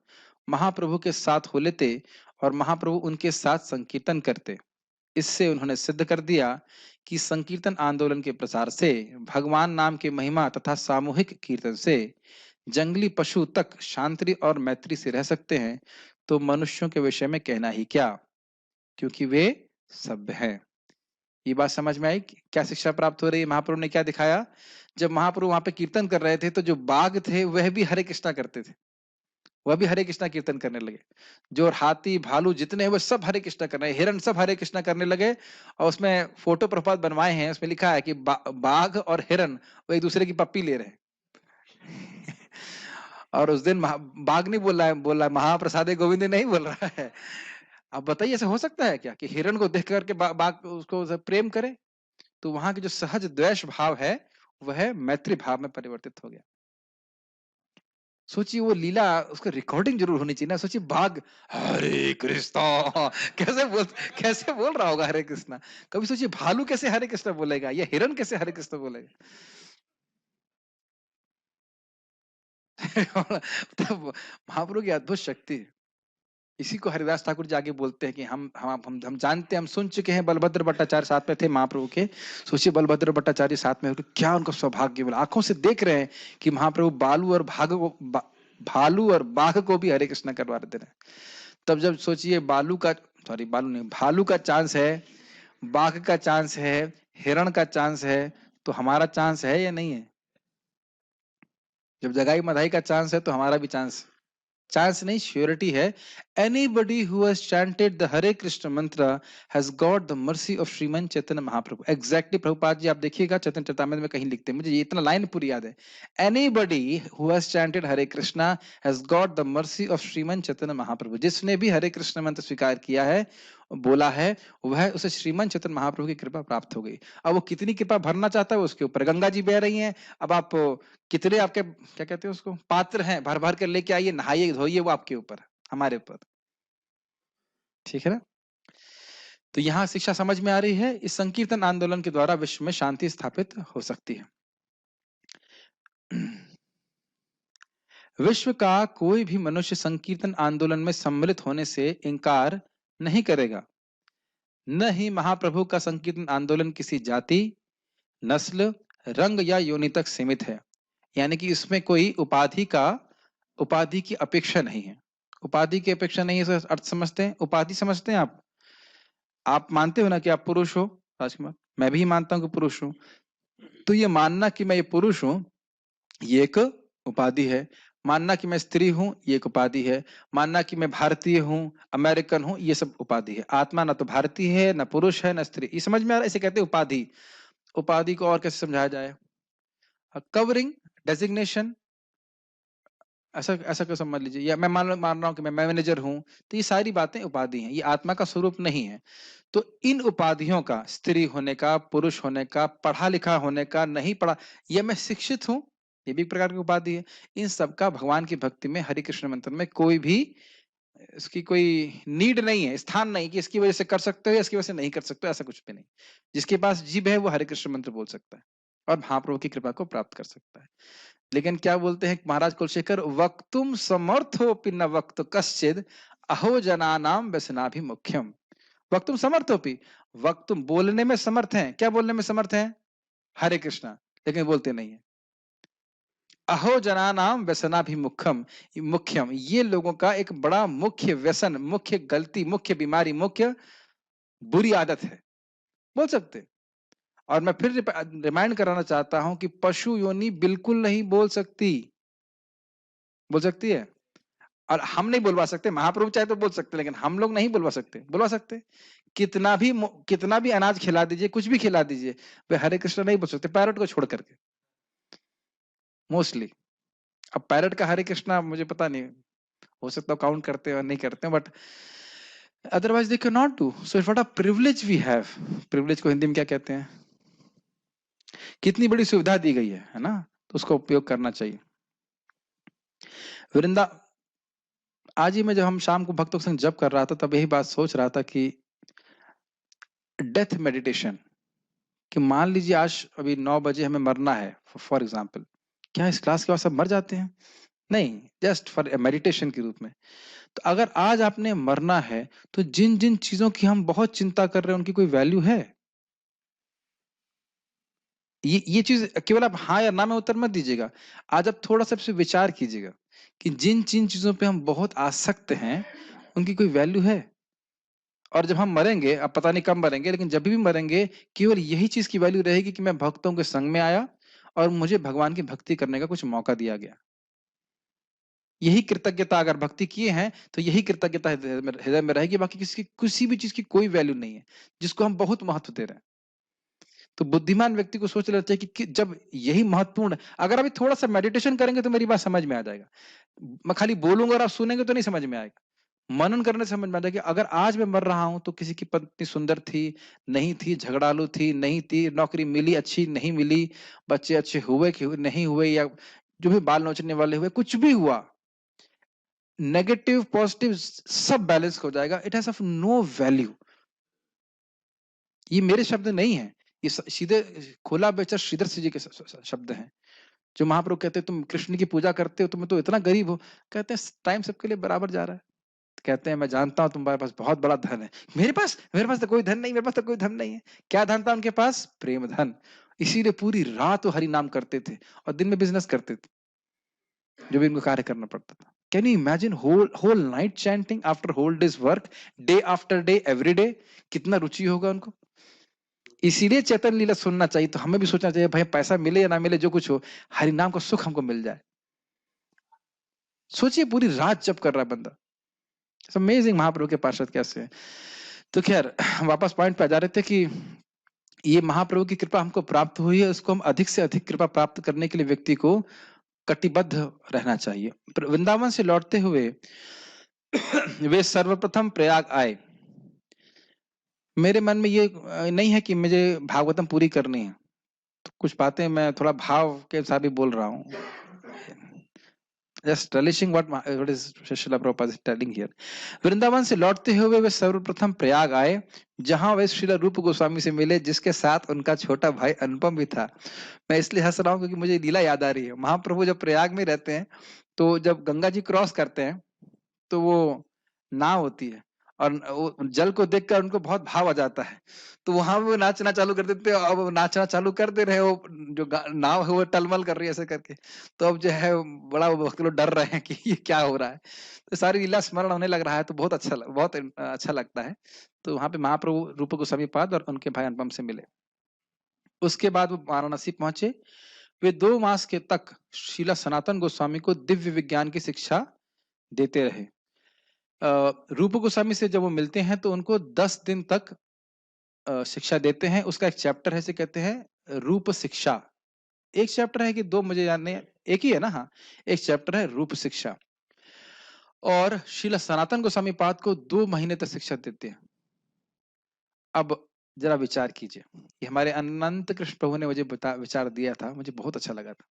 महाप्रभु के साथ हो लेते और महाप्रभु उनके साथ संकीर्तन करते। इससे उन्होंने सिद्ध कर दिया कि संकीर्तन आंदोलन के प्रसार से, भगवान नाम के महिमा तथा सामूहिक कीर्तन से जंगली पशु तक शांति और मैत्री से रह सकते हैं, तो मनुष्यों के विषय में कहना ही क्या, क्योंकि वे सभ्य हैं। ये बात समझ में आई? क्या शिक्षा प्राप्त हो रही है? महाप्रभु ने क्या दिखाया? जब महाप्रभु वहां पे कीर्तन कर रहे थे, तो जो बाघ थे वह भी हरे कृष्णा करते थे, वह भी हरे कृष्णा कीर्तन करने लगे। जो हाथी, भालू जितने हैं वो सब हरे कृष्णा कर रहे हैं, हिरण सब हरे कृष्णा करने लगे। और उसमें फोटो प्रपात बनवाए हैं, उसमें लिखा है कि बाघ और हिरण वो एक दूसरे की पप्पी ले रहे हैं। और उस दिन बाघ नहीं बोल रहा है महाप्रसादे गोविंद नहीं बोल रहा है। अब बताइए ऐसा हो सकता है क्या कि हिरण को देख करके बाघ उसको प्रेम करे? तो वहां की जो सहज द्वेष भाव है वह मैत्री भाव में परिवर्तित हो गया। सोचिए वो लीला, उसका रिकॉर्डिंग जरूर होनी चाहिए ना। सोचिए बाघ हरे कृष्णा कैसे बोल रहा होगा हरे कृष्णा। कभी सोचिए भालू कैसे हरे कृष्णा बोलेगा, या हिरण कैसे हरे कृष्णा बोलेगा। तब महाप्रभु की अद्भुत शक्ति है। इसी को हरिदास ठाकुर जी आगे बोलते हैं कि हम जानते हैं, हम सुन चुके हैं बलभद्र भट्टाचार्य साथ में थे महाप्रभु के। सोचिए बलभद्र भट्टाचार्य साथ में होकर क्या उनका सौभाग्य बोला, आंखों से देख रहे हैं कि महाप्रभु भालू और बाघ को भी हरे कृष्णा करवा देते हैं। तब जब सोचिए बालू नहीं, भालू का चांस है, बाघ का चांस है, हिरण का चांस है, तो हमारा चांस है या नहीं है? जब जगाई मधाई का चांस है तो हमारा भी चांस नहीं, श्योरिटी है। Anybody who has chanted the Hare Krishna mantra has got the mercy of Shriman Chaitanya Mahaprabhu. Exactly Prabhupada ji आप देखिएगा चैतन्य चरितामृत में कहीं लिखते हैं, मुझे ये इतना लाइन पूरी याद है। Anybody who has chanted Hare Krishna has got the mercy of Shriman Chaitanya Mahaprabhu. जिसने भी हरे कृष्ण मंत्र स्वीकार किया है, बोला है, वह उसे श्रीमन चैतन्य महाप्रभु की कृपा प्राप्त हो गई। अब वो कितनी कृपा भरना चाहता है उसके ऊपर, गंगा जी बह रही हैं। अब आप कितने आपके क्या कहते हैं उसको पात्र हैं, भर भर कर लेके आइए, नहाइए धोइए, वो आपके ऊपर, हमारे ऊपर। ठीक है ना? तो यहाँ शिक्षा समझ में आ रही है, इस संकीर्तन आंदोलन के द्वारा विश्व में शांति स्थापित हो सकती है। विश्व का कोई भी मनुष्य संकीर्तन आंदोलन में सम्मिलित होने से इनकार नहीं करेगा। न ही महाप्रभु का संकीर्तन आंदोलन किसी जाति, नस्ल, रंग या योनि तक सीमित है। यानी कि इसमें कोई उपाधि की अपेक्षा नहीं है। उपाधि की अपेक्षा नहीं है, इसका अर्थ समझते हैं? उपाधि समझते हैं आप मानते हो ना कि आप पुरुष हो राजकुमार, मैं भी मानता हूं कि पुरुष हूं। तो ये मानना कि मैं ये पुरुष हूं, ये एक उपाधि है। मानना कि मैं स्त्री हूं, ये एक उपाधि है। मानना कि मैं भारतीय हूं, अमेरिकन हूं, ये सब उपाधि है। आत्मा ना तो भारतीय है, ना पुरुष है, ना स्त्री। ये समझ में आ रहा है? इसे कहते हैं उपाधि। उपाधि को और कैसे समझाया जाए? कवरिंग, डेजिग्नेशन, ऐसा ऐसा क्यों समझ लीजिए। या मैं मान रहा हूं कि मैं मैनेजर हूं, तो ये सारी बातें उपाधि हैं, ये आत्मा का स्वरूप नहीं है। तो इन उपाधियों का, स्त्री होने का, पुरुष होने का, पढ़ा लिखा होने का, नहीं पढ़ा, या मैं शिक्षित हूं, ये भी एक प्रकार की उपाधि है। इन सबका भगवान की भक्ति में, हरि कृष्ण मंत्र में कोई भी इसकी कोई नीड नहीं है, स्थान नहीं कि इसकी वजह से कर सकते हो या इसकी वजह से नहीं कर सकते हो, ऐसा कुछ भी नहीं। जिसके पास जीभ है वो हरे कृष्ण मंत्र बोल सकता है और महाप्रभु की कृपा को प्राप्त कर सकता है। लेकिन क्या बोलते हैं महाराज कुलशेखर, वक्तुम समर्थो पिन वक्त कश्चिद अहो जनानाम व्यसनाभिमुख्यम। वक्तुम समर्थोपि, वक्तुम बोलने में समर्थ हैं। क्या बोलने में समर्थ हैं? हरे कृष्णा, लेकिन बोलते नहीं है। अहो जनानाम व्यसनाभिमुखम मुख्यम, ये लोगों का एक बड़ा मुख्य व्यसन, मुख्य गलती, मुख्य बीमारी, मुख्य बुरी आदत है, बोल सकते। और मैं फिर रिमाइंड कराना चाहता हूं कि पशु योनि बिल्कुल नहीं बोल सकती। बोल सकती है? और हम नहीं बुलवा सकते, महाप्रभु चाहे तो बोल सकते, लेकिन हम लोग नहीं बुलवा सकते। बुलवा सकते? कितना भी अनाज खिला दीजिए, कुछ भी खिला दीजिए, वे हरे कृष्ण नहीं बोल सकते, पैरट को छोड़ करके मोस्टली। अब पैरट का हरे कृष्णा मुझे पता नहीं, हो सकता है काउंट करते हैं और नहीं करते हैं, but otherwise they can not do. So what a privilege we have. Privilege को हिंदी में क्या कहते हैं? कितनी बड़ी सुविधा दी गई है ना, तो उसका उपयोग करना चाहिए। वृंदा आज ही में जब हम शाम को भक्तों के संग जप कर रहा था, तब यही बात सोच रहा था कि डेथ मेडिटेशन, कि मान लीजिए आज अभी 9 बजे हमें मरना है फॉर एग्जाम्पल, क्या इस क्लास के बाद सब मर जाते हैं? नहीं, जस्ट फॉर मेडिटेशन के रूप में। तो अगर आज आपने मरना है, तो जिन जिन चीजों की हम बहुत चिंता कर रहे हैं, उनकी कोई वैल्यू है? ये चीज केवल आप हाँ या ना में उत्तर मत दीजिएगा। आज आप थोड़ा सा विचार कीजिएगा कि जिन जिन चीजों पे हम बहुत आसक्त हैं, उनकी कोई वैल्यू है? और जब हम मरेंगे, अब पता नहीं कब मरेंगे, लेकिन जब भी मरेंगे, केवल यही चीज की वैल्यू रहेगी कि मैं भक्तों के संग में आया और मुझे भगवान की भक्ति करने का कुछ मौका दिया गया। यही कृतज्ञता अगर भक्ति किए हैं, तो यही कृतज्ञता हृदय में रहेगी। बाकी किसी भी चीज की कोई वैल्यू नहीं है, जिसको हम बहुत महत्व दे रहे हैं। तो बुद्धिमान व्यक्ति को सोच लेना चाहिए कि जब यही महत्वपूर्ण, अगर अभी थोड़ा सा मेडिटेशन करेंगे तो मेरी बात समझ में आ जाएगा। मैं खाली बोलूंगा और आप सुनेंगे तो नहीं समझ में आएगा। मनन करने से समझ में आ जाएगा कि अगर आज मैं मर रहा हूं, तो किसी की पत्नी सुंदर थी, नहीं थी, झगड़ालू थी, नहीं थी, नौकरी मिली अच्छी, नहीं मिली, बच्चे अच्छे हुए कि नहीं हुए, या जो भी बाल नोचने वाले हुए, कुछ भी हुआ, नेगेटिव पॉजिटिव सब बैलेंस हो जाएगा। It has of no value. ये मेरे शब्द नहीं है, ये सीधे खोला बेचर श्रीधर जी के शब्द हैं, जो महाप्रभु कहते हैं तुम कृष्ण की पूजा करते हो, तुम्हें तो इतना गरीब हो, कहते हैं टाइम सबके लिए बराबर जा रहा है। कहते हैं मैं जानता हूं तुम्हारे पास बहुत बड़ा धन है, मेरे पास तो कोई धन नहीं, मेरे पास तो कोई धन नहीं है। क्या धन था उनके पास? प्रेम धन। इसीलिए पूरी रात वो हरि नाम करते थे और दिन में बिजनेस करते थे, जो भी इनको कार्य करना पड़ता था। Can you imagine whole night chanting after whole days work, day after day, every day? कितना रुचि होगा उनको। इसीलिए चैतन्य लीला सुनना चाहिए। तो हमें भी सोचना चाहिए भाई पैसा मिले या ना मिले, जो कुछ हो, हरि नाम का सुख हमको मिल जाए। सोचिए पूरी रात जब कर रहा है बंदा, अमेजिंग महाप्रभु के पार्षद कैसे हैं। तो खैर वापस पॉइंट पे आ जा रहे थे कि ये महाप्रभु की कृपा हमको प्राप्त हुई है, उसको हम अधिक से अधिक कृपा प्राप्त करने के लिए व्यक्ति को कटिबद्ध रहना चाहिए। वृंदावन से लौटते हुए वे सर्वप्रथम प्रयाग आए। मेरे मन में ये नहीं है कि मुझे भागवतम पूरी करनी है, तो कुछ बातें मैं थोड़ा भाव के साथ भी बोल रहा हूँ। Just relishing what is Srila Prabhupada is telling here. Vrindavan से लौटते हुए वे सर्वप्रथम प्रयाग आए, जहां वे श्रील रूप गोस्वामी से मिले, जिसके साथ उनका छोटा भाई अनुपम भी था। मैं इसलिए हंस रहा हूँ क्योंकि मुझे लीला याद आ रही है। महाप्रभु जब प्रयाग में रहते हैं, तो जब गंगा जी क्रॉस करते हैं, तो वो नाव होती है, और वो जल को देखकर उनको बहुत भाव आ जाता है, तो वहां वो नाचना चालू कर देते हैं। अब नाचना चालू कर दे रहे हो, जो नाव है वो टलमल कर रही है ऐसे करके, तो अब जो है बड़ा भक्त लोग डर रहे हैं कि ये क्या हो रहा है। तो सारी लीला स्मरण होने लग रहा है, तो बहुत अच्छा लगता है। तो वहां पे महाप्रभु रूप गोस्वामी पाद और उनके भाई अनुपम से मिले। उसके बाद वो वाराणसी पहुंचे। वे 2 मास के तक शीला सनातन गोस्वामी को दिव्य विज्ञान की शिक्षा देते रहे। रूप गोस्वामी से जब वो मिलते हैं, तो उनको 10 दिन तक शिक्षा देते हैं। उसका एक चैप्टर है, इसे कहते हैं रूप शिक्षा। एक चैप्टर है कि 2, मुझे याद नहीं, एक ही है ना? हाँ, एक चैप्टर है रूप शिक्षा। और शीला सनातन गोस्वामी पाद को 2 महीने तक शिक्षा देते हैं। अब जरा विचार कीजिए, ये हमारे अनंत कृष्ण प्रभु ने मुझे विचार दिया था, मुझे बहुत अच्छा लगा था।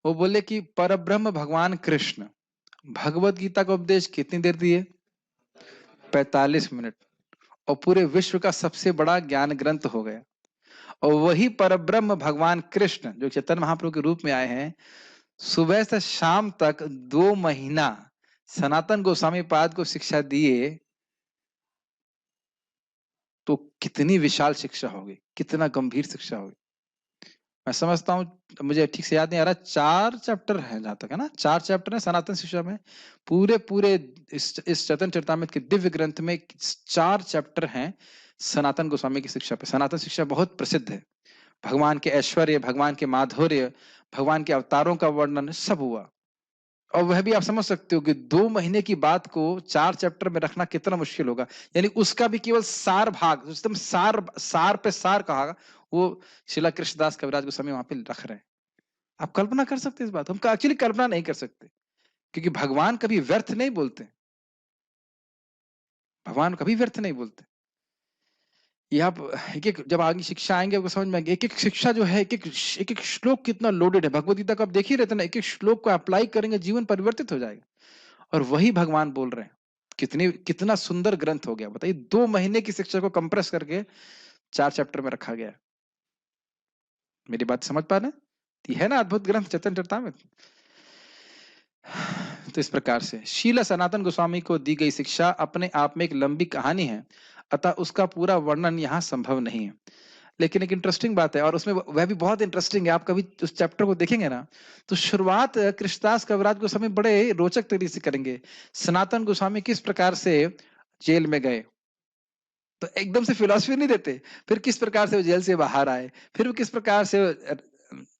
वो बोले कि परब्रह्म भगवान कृष्ण भगवत गीता का उपदेश कितनी देर दिए? 45 मिनट। और पूरे विश्व का सबसे बड़ा ज्ञान ग्रंथ हो गया। और वही परब्रह्म भगवान कृष्ण जो चैतन्य महाप्रभु के रूप में आए हैं, सुबह से शाम तक 2 महीना सनातन गोस्वामी पाद को शिक्षा दिए, तो कितनी विशाल शिक्षा होगी, कितना गंभीर शिक्षा होगी। मैं समझता हूँ, मुझे ठीक से याद नहीं आ रहा, 4 चैप्टर है जहाँ तक है ना, 4 चैप्टर है सनातन शिक्षा में। पूरे इस चैतन्यचरितामृत के दिव्य ग्रंथ में 4 चैप्टर हैं सनातन गोस्वामी की शिक्षा पे। सनातन शिक्षा बहुत प्रसिद्ध है, भगवान के ऐश्वर्य, भगवान के माधुर्य, भगवान के अवतारों का वर्णन सब हुआ। और वह भी आप समझ सकते हो कि 2 महीने की बात को 4 चैप्टर में रखना कितना मुश्किल होगा। यानी उसका भी केवल सार भाग, एकदम सार पे सार कहा, वो शिला कृष्णदास कविराज गोस्वामी वहां पे रख रहे हैं। आप कल्पना कर सकते हैं इस बात? हम एक्चुअली कल्पना नहीं कर सकते, क्योंकि भगवान कभी व्यर्थ नहीं बोलते। भगवान कभी व्यर्थ नहीं बोलते। ये आप एक-एक जब आगे शिक्षा आएंगे आपको समझ में आएंगे। एक-एक शिक्षा जो है, एक-एक श्लोक कितना लोडेड है। भगवद गीता को आप देख ही रहते ना, एक-एक श्लोक को अप्लाई करेंगे जीवन परिवर्तित हो जाएगा। और वही भगवान बोल रहे हैं। कितना सुंदर ग्रंथ हो गया बताइए। 2 महीने की शिक्षा को कंप्रेस करके 4 चैप्टर में रखा गया है। मेरी बात समझ पा रहे हैं? है ना अद्भुत ग्रंथ चैतन्यचरितामृत। तो इस प्रकार से शील सनातन गोस्वामी को दी गई शिक्षा अपने आप में एक लंबी कहानी है, अतः उसका पूरा वर्णन यहाँ संभव नहीं है। लेकिन एक इंटरेस्टिंग बात है, और उसमें वह भी बहुत इंटरेस्टिंग है। आप कभी उस चैप्टर को देखेंगे ना, तो शुरुआत कृष्णदास कविराज गोस्वामी बड़े रोचक तरीके से करेंगे। सनातन गोस्वामी किस प्रकार से जेल में गए, तो एकदम से फिलॉसफी नहीं देते। फिर किस प्रकार से वो जेल से बाहर आए, फिर वो किस प्रकार से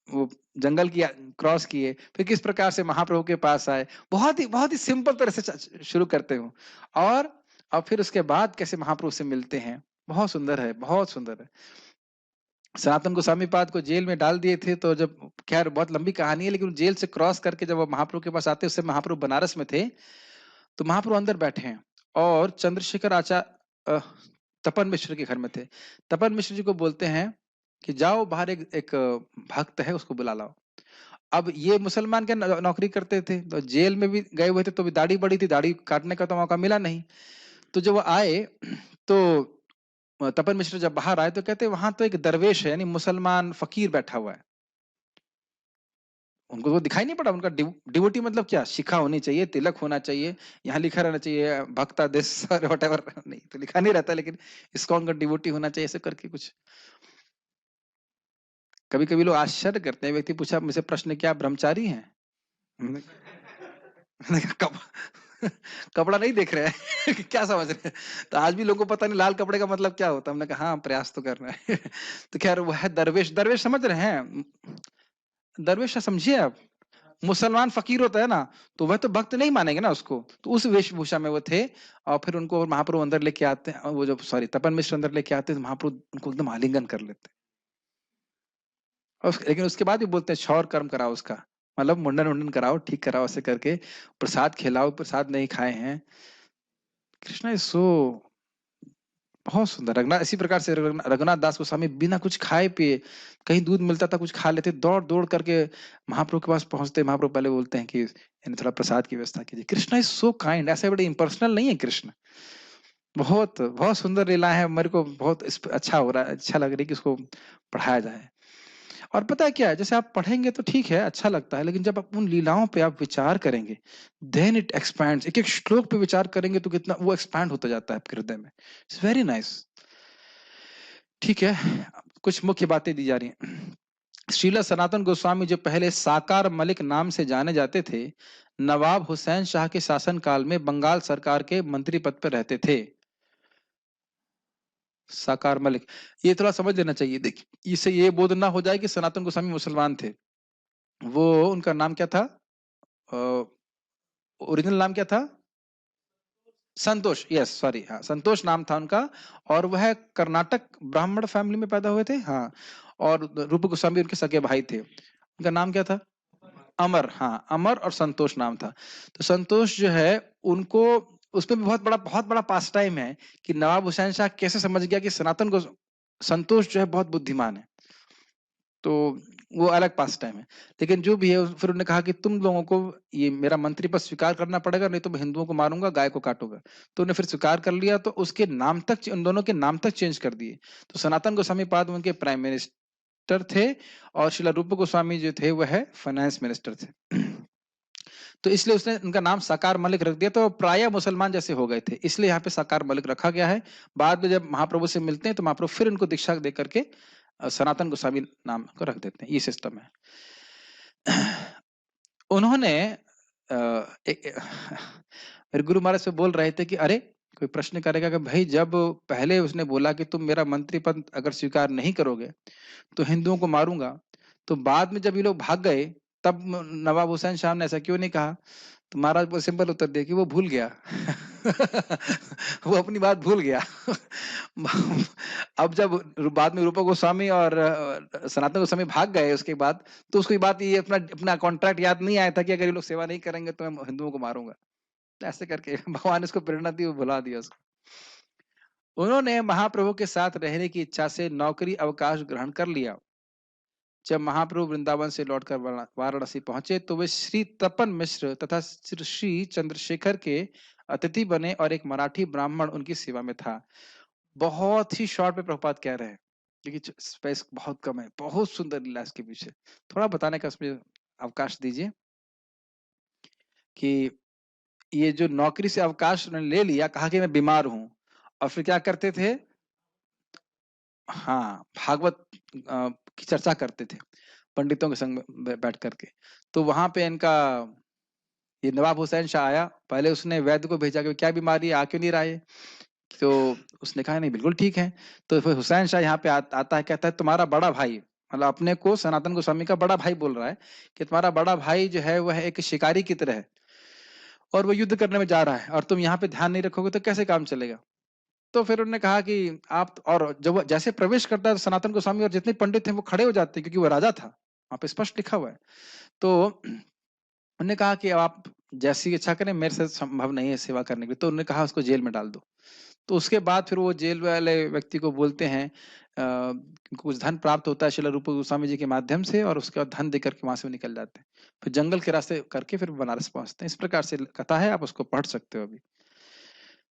वो जंगल की क्रॉस किए, फिर किस प्रकार से महाप्रभु के पास आए। बहुत ही सिंपल तरह से शुरू करते हो, और फिर उसके बाद कैसे महाप्रभु से मिलते हैं। बहुत सुंदर है, बहुत सुंदर है। सनातन गोस्वामी पाद को जेल में डाल दिए थे, तो जब, खैर बहुत लंबी कहानी है, लेकिन जेल से क्रॉस करके जब वो महाप्रभु के पास आते, उससे महाप्रभु बनारस में थे, तो महाप्रभु अंदर बैठे हैं और चंद्रशेखर आचार्य तपन मिश्र के घर में थे। तपन मिश्र जी को बोलते हैं कि जाओ बाहर एक भक्त है, उसको बुला लाओ। अब ये मुसलमान के नौकरी करते थे, तो जेल में भी गए हुए थे, तो भी दाढ़ी बड़ी थी, दाढ़ी काटने का तो मौका मिला नहीं। तो जब वो आए, तो तपन मिश्र जब बाहर आए तो कहते वहां तो एक दरवेश है, यानी मुसलमान फकीर बैठा हुआ है। उनको वो दिखाई नहीं पड़ा। उनका डिवोटी मतलब क्या, शिखा होनी चाहिए, तिलक होना चाहिए, यहाँ लिखा रहना चाहिए भक्ता दिस वट एवर, नहीं तो लिखा नहीं रहता, लेकिन इस्कॉन का डिवोटी होना चाहिए, ऐसे करके कुछ। कभी कभी लोग आश्चर्य करते हैं। व्यक्ति पूछा मुझसे प्रश्न, क्या ब्रह्मचारी हैं? मैंने कहा कपड़ा नहीं देख रहे हैं क्या समझ रहे हैं? तो आज भी लोगों को पता नहीं लाल कपड़े का मतलब क्या होता है। हमने कहा हाँ, प्रयास तो कर रहे हैं तो खैर वो है दरवेश। दरवेश समझ रहे हैं? दरवेश समझिए आप, मुसलमान फकीर होता है ना, तो वह तो भक्त नहीं मानेंगे ना उसको, तो उस वेशभूषा में वो थे। और फिर उनको महाप्रभु अंदर लेके आते हैं, वो जो सॉरी तपन मिश्र अंदर लेके आते हैं, तो महाप्रभु उनको एकदम आलिंगन कर लेते हैं। और लेकिन उसके बाद भी बोलते हैं क्षौर कर्म कराओ उसका, मतलब मुंडन उंडन कराओ, ठीक कराओ, ऐसे करके प्रसाद खिलाओ, प्रसाद नहीं खाए हैं। कृष्णा इज सो बहुत सुंदर। रघुनाथ इसी प्रकार से रघुनाथ दास गोस्वामी बिना कुछ खाए पिए, कहीं दूध मिलता था कुछ खा लेते, दौड़ दौड़ करके महाप्रभु के पास पहुंचते। महाप्रभु पहले बोलते हैं कि थोड़ा प्रसाद की व्यवस्था कीजिए। कृष्णा इज सो काइंड, ऐसे बड़े इम्पर्सनल नहीं है कृष्ण। बहुत बहुत सुंदर लीला है। मेरे को बहुत अच्छा हो रहा है, अच्छा लग रहा है कि उसको पढ़ाया जाए। और पता है क्या है, जैसे आप पढ़ेंगे तो ठीक है, अच्छा लगता है, लेकिन जब आप उन लीलाओं पे आप विचार करेंगे, देन इट एक्सपैंड्स। एक एक श्लोक पे विचार करेंगे तो कितना वो एक्सपैंड होता जाता है आपके हृदय में। It's very nice. ठीक है, कुछ मुख्य बातें दी जा रही हैं। श्रीला सनातन गोस्वामी जो पहले साकार मलिक नाम से जाने जाते थे, नवाब हुसैन शाह के शासन काल में बंगाल सरकार के मंत्री पद पर रहते थे। साकार मलिक, ये थोड़ा समझ लेना चाहिए। देखिए, इससे ये बोध ना हो जाए कि सनातन गोस्वामी मुसलमान थे। वो उनका नाम क्या था, ओरिजिनल नाम क्या था? संतोष, यस सॉरी, हाँ संतोष नाम था उनका। और वह कर्नाटक ब्राह्मण फैमिली में पैदा हुए थे, हाँ। और रूप गोस्वामी उनके सगे भाई थे। उनका नाम क्या था? अमर, हाँ अमर और संतोष नाम था। तो संतोष जो है, उनको उसमें भी बहुत बड़ा पास टाइम है कि नवाब हुसैन शाह कैसे समझ गया कि सनातन को संतोष जो है बहुत बुद्धिमान है। तो वो अलग पास टाइम है। लेकिन जो भी है, फिर उन्होंने कहा कि तुम लोगों को ये मेरा मंत्री पद स्वीकार करना पड़ेगा, नहीं तो मैं हिंदुओं को मारूंगा, गाय को काटूंगा। तो उन्हें फिर स्वीकार कर लिया, तो उसके नाम तक, उन दोनों के नाम तक चेंज कर दिए। तो सनातन गोस्वामी पाद उनके प्राइम मिनिस्टर थे, और शिला रूप गोस्वामी जो थे वह फाइनेंस मिनिस्टर थे। तो इसलिए उसने उनका नाम साकार मलिक रख दिया। तो प्राय मुसलमान जैसे हो गए थे, इसलिए यहाँ पे साकार मलिक रखा गया है। बाद में जब महाप्रभु से मिलते हैं, तो महाप्रभु फिर उनको दीक्षा दे करके सनातन गोस्वामी नाम को रख देते हैं, ये सिस्टम है। उन्होंने मेरे गुरु महाराज से बोल रहे थे कि अरे कोई प्रश्न करेगा कि भाई जब पहले उसने बोला कि तुम मेरा मंत्री पद अगर स्वीकार नहीं करोगे तो हिंदुओं को मारूंगा, तो बाद में जब ये लोग भाग गए तब नवाब हुसैन शाह ने ऐसा क्यों नहीं कहा? तो महाराज को सिंपल उत्तर दिया कि वो भूल गया। वो अपनी बात भूल गया। अब जब बाद में रूपा गोस्वामी और सनातन गोस्वामी भाग गए उसके बाद, तो उसको बात ये अपना कॉन्ट्रैक्ट याद नहीं आया था कि अगर ये लोग सेवा नहीं करेंगे तो मैं हिंदुओं को मारूंगा। ऐसे करके भगवान ने उसको प्रेरणा दी, वो भुला दिया उसको। उन्होंने महाप्रभु के साथ रहने की इच्छा से नौकरी अवकाश ग्रहण कर लिया। जब महाप्रभु वृंदावन से लौटकर वाराणसी पहुंचे तो वे श्री तपन मिश्र तथा श्री चंद्रशेखर के अतिथि बने और एक मराठी ब्राह्मण उनकी सेवा में था। बहुत ही शॉर्ट में प्रभुपाद कह रहे हैं क्योंकि स्पेस बहुत कम है, बहुत सुंदर लीला इसके पीछे, थोड़ा बताने का उसमें अवकाश दीजिए कि ये जो नौकरी से अवकाश उन्होंने ले लिया, कहा कि मैं बीमार हूं, और फिर क्या करते थे? हाँ, भागवत की चर्चा करते थे पंडितों के संग में बैठ करके। तो वहां पे इनका ये नवाब हुसैन शाह आया, पहले उसने वैद्य को भेजा कि क्या बीमारी है, आ क्यों नहीं रहा है? तो उसने कहा नहीं बिल्कुल ठीक है। तो फिर हुसैन शाह यहाँ पे आता है, कहता है तुम्हारा बड़ा भाई, मतलब अपने को सनातन गोस्वामी का बड़ा भाई बोल रहा है कि तुम्हारा बड़ा भाई जो है वह एक शिकारी की तरह है और वो युद्ध करने में जा रहा है और तुम यहाँ पे ध्यान नहीं रखोगे तो कैसे काम चलेगा? तो फिर उन्होंने कहा कि आप, और जब जैसे प्रवेश करता है तो सनातन गोस्वामी और जितने पंडित थे वो खड़े हो जाते हैं क्योंकि वो राजा था, वहां पे स्पष्ट लिखा हुआ है। तो उन्होंने कहा कि आप जैसी इच्छा करें, मेरे से संभव नहीं है सेवा करने के लिए। तो उन्होंने कहा उसको जेल में डाल दो। तो उसके बाद फिर वो जेल वाले व्यक्ति को बोलते हैं कुछ धन प्राप्त होता है श्रील रूप गोस्वामी जी के माध्यम से, और उसके बाद धन देकर के वहां से वो निकल जाते हैं, फिर जंगल के रास्ते करके फिर बनारस पहुंचते हैं। इस प्रकार से कथा है, आप उसको पढ़ सकते हो अभी।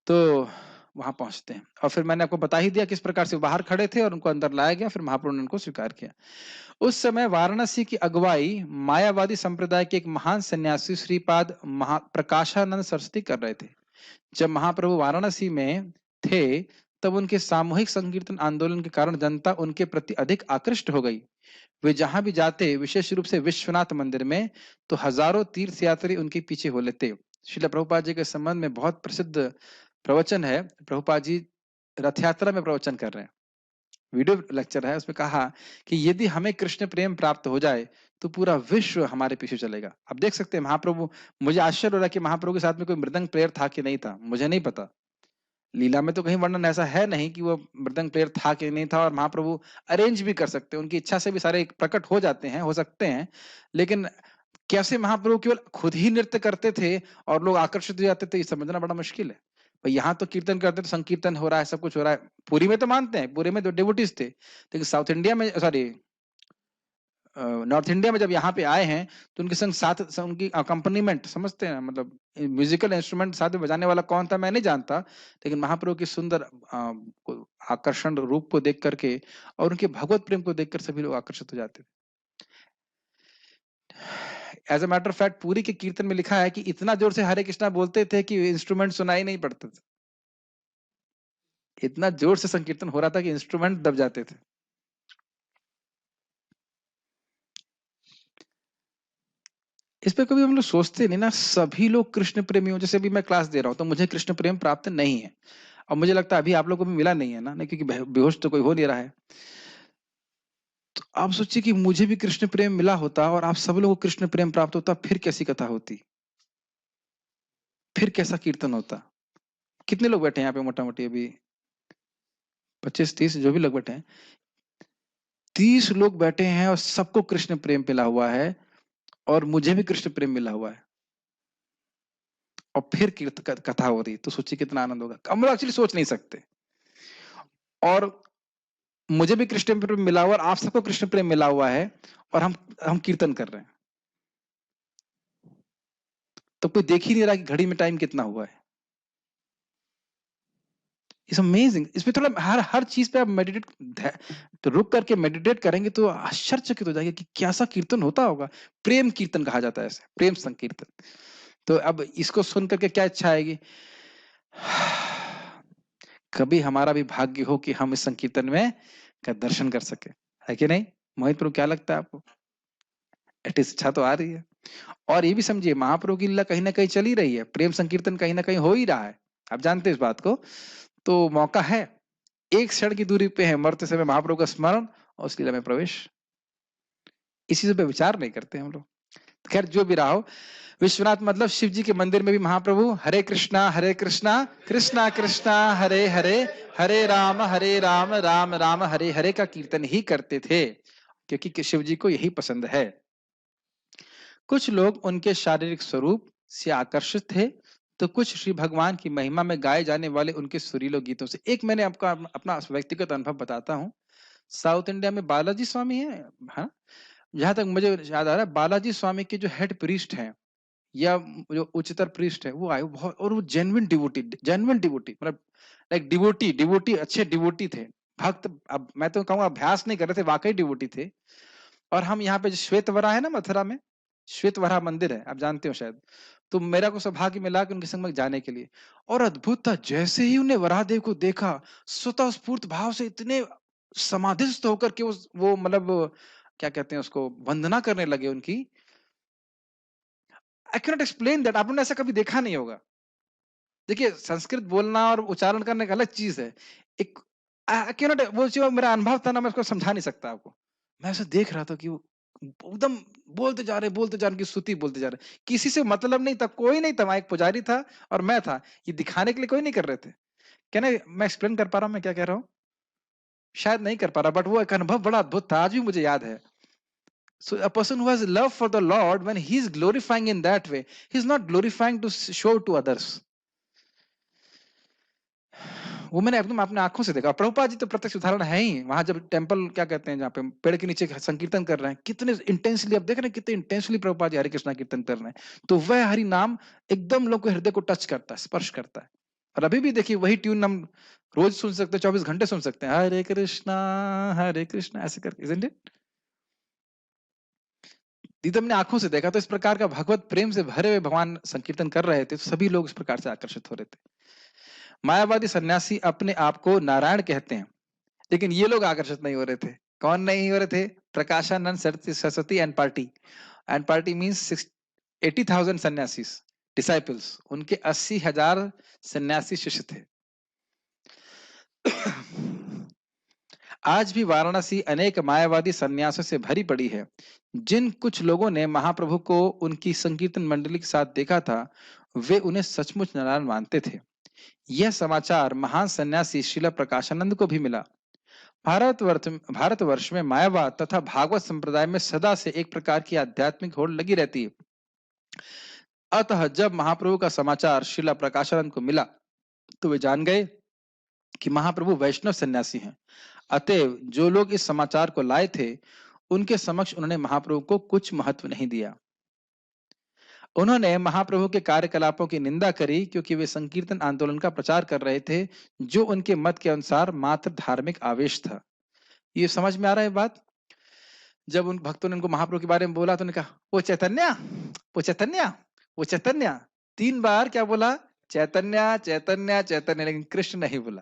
तो वहां पहुंचते हैं और फिर मैंने आपको बता ही दिया किस प्रकार से बाहर खड़े थे और उनको अंदर लाया गया, फिर महाप्रभु ने उनको स्वीकार किया। उस समय वाराणसी की अगुवाई मायावादी संप्रदाय के एक महान सन्यासी श्रीपाद प्रकाशानंद सरस्वती कर रहे थे। जब महाप्रभु वाराणसी में थे तब उनके सामूहिक संकीर्तन आंदोलन के कारण जनता उनके प्रति अधिक आकृष्ट हो गई। वे जहां भी जाते, विशेष रूप से विश्वनाथ मंदिर में, तो हजारों तीर्थयात्री उनके पीछे हो लेते। श्रील प्रभुपाद जी के संबंध में बहुत प्रसिद्ध प्रवचन है। प्रभुपाद जी रथ यात्रा में प्रवचन कर रहे हैं, वीडियो लेक्चर है, उसमें कहा कि यदि हमें कृष्ण प्रेम प्राप्त हो जाए तो पूरा विश्व हमारे पीछे चलेगा। अब देख सकते हैं महाप्रभु, मुझे आश्चर्य हो रहा है कि महाप्रभु के साथ में कोई मृदंग प्लेयर था कि नहीं था, मुझे नहीं पता। लीला में तो कहीं वर्णन ऐसा है नहीं कि वो मृदंग प्लेयर था कि नहीं था, और महाप्रभु अरेंज भी कर सकते हैं, उनकी इच्छा से भी सारे प्रकट हो जाते हैं, हो सकते हैं। लेकिन कैसे महाप्रभु केवल खुद ही नृत्य करते थे और लोग आकर्षित हो जाते थे, ये समझना बड़ा मुश्किल है। भाई यहाँ तो कीर्तन करते थे, संकीर्तन हो रहा है, सब कुछ हो रहा है, पूरी में तो मानते हैं, पूरे में तो डिवोटीज थे, लेकिन साउथ इंडिया में, सॉरी नॉर्थ इंडिया में जब यहाँ पे आए हैं तो उनके संग साथ उनकी अकम्पनीमेंट समझते हैं, मतलब म्यूजिकल इंस्ट्रूमेंट साथ में बजाने वाला कौन था मैं नहीं जानता, लेकिन महाप्रभु की सुंदर आकर्षण रूप को देख करके और उनके भगवत प्रेम को देखकर सभी लोग आकर्षित हो जाते थे। As a matter of fact पूरी के कीर्तन में लिखा है कि इतना जोर से हरे कृष्णा बोलते थे कि इंस्ट्रूमेंट सुनाई नहीं पड़ते थे, इतना जोर से संकीर्तन हो रहा था कि इंस्ट्रूमेंट दब जाते थे। इस पे कभी हम लोग सोचते नहीं ना, सभी लोग कृष्ण प्रेमी हो। जैसे अभी मैं क्लास दे रहा हूँ तो मुझे कृष्ण प्रेम प्राप्त नहीं है, और मुझे लगता है अभी आप लोगों को भी मिला नहीं है ना, नहीं, क्योंकि बेहोश तो कोई हो नहीं रहा है। तो आप सोचिए कि मुझे भी कृष्ण प्रेम मिला होता और आप सब लोगों को कृष्ण प्रेम प्राप्त होता, फिर कैसी कथा होती, फिर कैसा कीर्तन होता। कितने लोग बैठे हैं यहाँ पे मोटा मोटी अभी? 25-30 जो भी लोग बैठे हैं, 30 लोग बैठे हैं और सबको कृष्ण प्रेम मिला हुआ है, और मुझे भी कृष्ण प्रेम मिला हुआ है, और फिर कथा हो रही, तो सोचिए कितना आनंद होगा। हम लोग एक्चुअली सोच नहीं सकते। और मुझे भी कृष्ण प्रेम मिला हुआ और आप सबको कृष्ण प्रेम मिला हुआ है, और हम कीर्तन कर रहे हैं, तो कोई देख ही नहीं रहा कि घड़ी में टाइम कितना हुआ है। It's amazing. इसमें थोड़ा हर चीज पे आप मेडिटेट, तो रुक करके मेडिटेट करेंगे तो आश्चर्यचकित हो जाएगा कि कैसा कीर्तन होता होगा। प्रेम कीर्तन कहा जाता है ऐसे, प्रेम संकीर्तन। तो अब इसको सुन करके क्या इच्छा आएगी, कभी हमारा भी भाग्य हो कि हम इस संकीर्तन में का दर्शन कर सके। है कि नहीं? मोहित प्रभु क्या लगता है आपको? एटलीस्ट इच्छा तो आ रही है। और ये भी समझिए महाप्रभु की लीला कहीं ना कहीं चली रही है, प्रेम संकीर्तन कहीं ना कहीं हो ही रहा है, आप जानते हैं इस बात को। तो मौका है, एक क्षण की दूरी पे है मरते समय महाप्रभु का स्मरण और उस लीला में प्रवेश। इसी चीज पे विचार नहीं करते हम लोग। खैर जो भी रहा हो, विश्वनाथ मतलब शिव जी के मंदिर में भी महाप्रभु हरे कृष्णा कृष्णा कृष्णा हरे हरे, हरे राम राम राम हरे हरे का कीर्तन ही करते थे, क्योंकि शिव जी को यही पसंद है। कुछ लोग उनके शारीरिक स्वरूप से आकर्षित थे, तो कुछ श्री भगवान की महिमा में गाए जाने वाले उनके सुरीले गीतों से। एक मैंने आपको अपना व्यक्तिगत अनुभव बताता हूँ। साउथ इंडिया में बालाजी स्वामी है, हाँ, जहां तक मुझे याद आ रहा है, बालाजी स्वामी के जो हेड प्रीस्ट हैं या जो उच्चतर प्रीस्ट है, वो आए बहुत, और वो जेन्युइन डिवोटी मतलब लाइक डिवोटी अच्छे डिवोटी थे, भक्त। अब मैं तो कहूँगा अभ्यास नहीं कर रहे थे, वाकई डिवोटी थे। और हम यहाँ पे जो श्वेतवरा है ना, मथुरा में श्वेतवरा मंदिर है, आप जानते हो शायद, तो मेरा को सौभाग्य मिला कि उनके संग में जाने के लिए। और अद्भुत था, जैसे ही उन्हें वराहदेव को देखा, स्वतः स्फूर्त भाव से इतने समाधिस्थ होकर के वो मतलब क्या कहते हैं उसको, वंदना करने लगे उनकी। आई कैनॉट एक्सप्लेन दैट, आपने ऐसा कभी देखा नहीं होगा। देखिए संस्कृत बोलना और उच्चारण करने का अलग चीज है। एक आई कैनॉट, वो जो मेरा अनुभव था ना, मैं उसको समझा नहीं सकता आपको। मैं ऐसा देख रहा था कि वो एकदम बोलते जा रहे उनकी स्तुति बोलते जा रहे, किसी से मतलब नहीं था, कोई नहीं था वहां, एक पुजारी था और मैं था, ये दिखाने के लिए कोई नहीं कर रहे थे। क्या नहीं मैं एक्सप्लेन कर पा रहा हूँ मैं क्या कह रहा हूँ? शायद नहीं कर पा रहा, बट वो एक अनुभव बड़ा अद्भुत था, आज भी मुझे याद है। So a person who has love for the Lord, when he is glorifying in that way, he is not glorifying to show to others. वो मैंने एकदम अपने आंखों से देखा। प्रभुपाद जी तो प्रत्यक्ष उदाहरण है ही, वहां जब टेम्पल क्या कहते हैं जहाँ पे पेड़ के नीचे संकीर्तन कर रहे हैं, कितने इंटेंसली, आप देख रहे हैं कितने इंटेंसली प्रभुपाद जी हरे कृष्णा कीर्तन कर रहे हैं, तो वह हरि नाम एकदम लोग के हृदय को टच करता है, स्पर्श करता है। और अभी भी देखिए वही ट्यून हम रोज सुन सकते हैं, 24 घंटे सुन सकते हैं, हरे कृष्णा ऐसे करके, isn't it? दी तो हमने आंखों से देखा। तो इस प्रकार का भगवत प्रेम से भरे हुए भगवान संकीर्तन कर रहे थे, तो सभी लोग इस प्रकार से आकर्षित हो रहे थे। मायावादी सन्यासी अपने आप को नारायण कहते हैं, लेकिन ये लोग आकर्षित नहीं हो रहे थे। कौन नहीं हो रहे थे? Prakashananda Saraswati and party means 80,000 sannyasis disciples, उनके 80,000 सन्यासी शिष्य थे। आज भी वाराणसी अनेक मायावादी सन्यासों से भरी पड़ी है। जिन कुछ लोगों ने महाप्रभु को उनकी संकीर्तन मंडली के साथ देखा था, वे उन्हें सचमुच नारायण मानते थे। यह समाचार महान सन्यासी श्रील प्रकाशानंद को भी मिला। भारतवर्ष में मायावाद तथा भागवत संप्रदाय में सदा से एक प्रकार की आध्यात्मिक होड़ लगी रहती है। अतः जब महाप्रभु का समाचार श्रील प्रकाशानंद को मिला, तो वे जान गए कि महाप्रभु वैष्णव सन्यासी हैं। अतएव जो लोग इस समाचार को लाए थे, उनके समक्ष उन्होंने महाप्रभु को कुछ महत्व नहीं दिया। उन्होंने महाप्रभु के कार्यकलापों की निंदा करी, क्योंकि वे संकीर्तन आंदोलन का प्रचार कर रहे थे, जो उनके मत के अनुसार मात्र धार्मिक आवेश था। ये समझ में आ रहा है बात? जब उन भक्तों ने उनको महाप्रभु के बारे में बोला, तो उन्होंने कहा वो चैतन्य, वो चैतन्य, वो चैतन्य, 3 बार क्या बोला? चैतन्य चैतन्य चैतन्य, लेकिन कृष्ण नहीं बोला।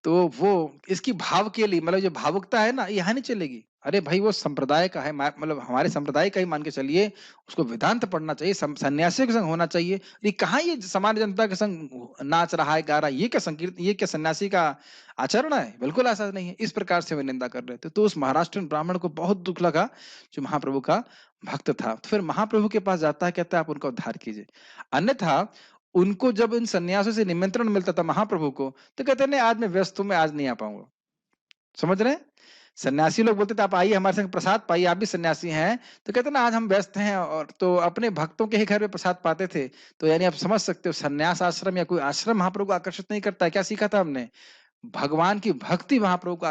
तो वो इसकी भाव के लिए, मतलब जो भावुकता है ना, यहाँ नहीं चलेगी। अरे भाई वो संप्रदाय का है, मतलब हमारे संप्रदाय का ही मान के चलिए, उसको वेदांत पढ़ना चाहिए, सन्यासियों के संग होना चाहिए। ये कहाँ ये सामान्य जनता के संग नाच रहा है, गा रहा है, ये क्या संकीर्तन, ये क्या सन्यासी का आचरण है? बिल्कुल ऐसा नहीं है। इस प्रकार से वे निंदा कर रहे थे। तो उस महाराष्ट्र ब्राह्मण को बहुत दुख लगा, जो महाप्रभु का भक्त था। तो फिर महाप्रभु के पास जाता है, कहता है आप उनका उद्धार कीजिए। अन्यथा उनको जब इन सन्यासों से निमंत्रण मिलता था महाप्रभु को, तो कहते नहीं आज मैं व्यस्त हूं, मैं आज नहीं आ पाऊंगा। समझ रहे हैं? सन्यासी लोग बोलते थे आप आइए हमारे संग प्रसाद पाइए, आप भी सन्यासी हैं, तो कहते ना आज हम व्यस्त हैं, और तो अपने भक्तों के ही घर में प्रसाद पाते थे। तो यानी आप समझ सकते हो, सन्यास आश्रम या कोई आश्रम महाप्रभु को आकर्षित नहीं करता है। क्या सीखा था हमने? भगवान की भक्ति महाप्रभु को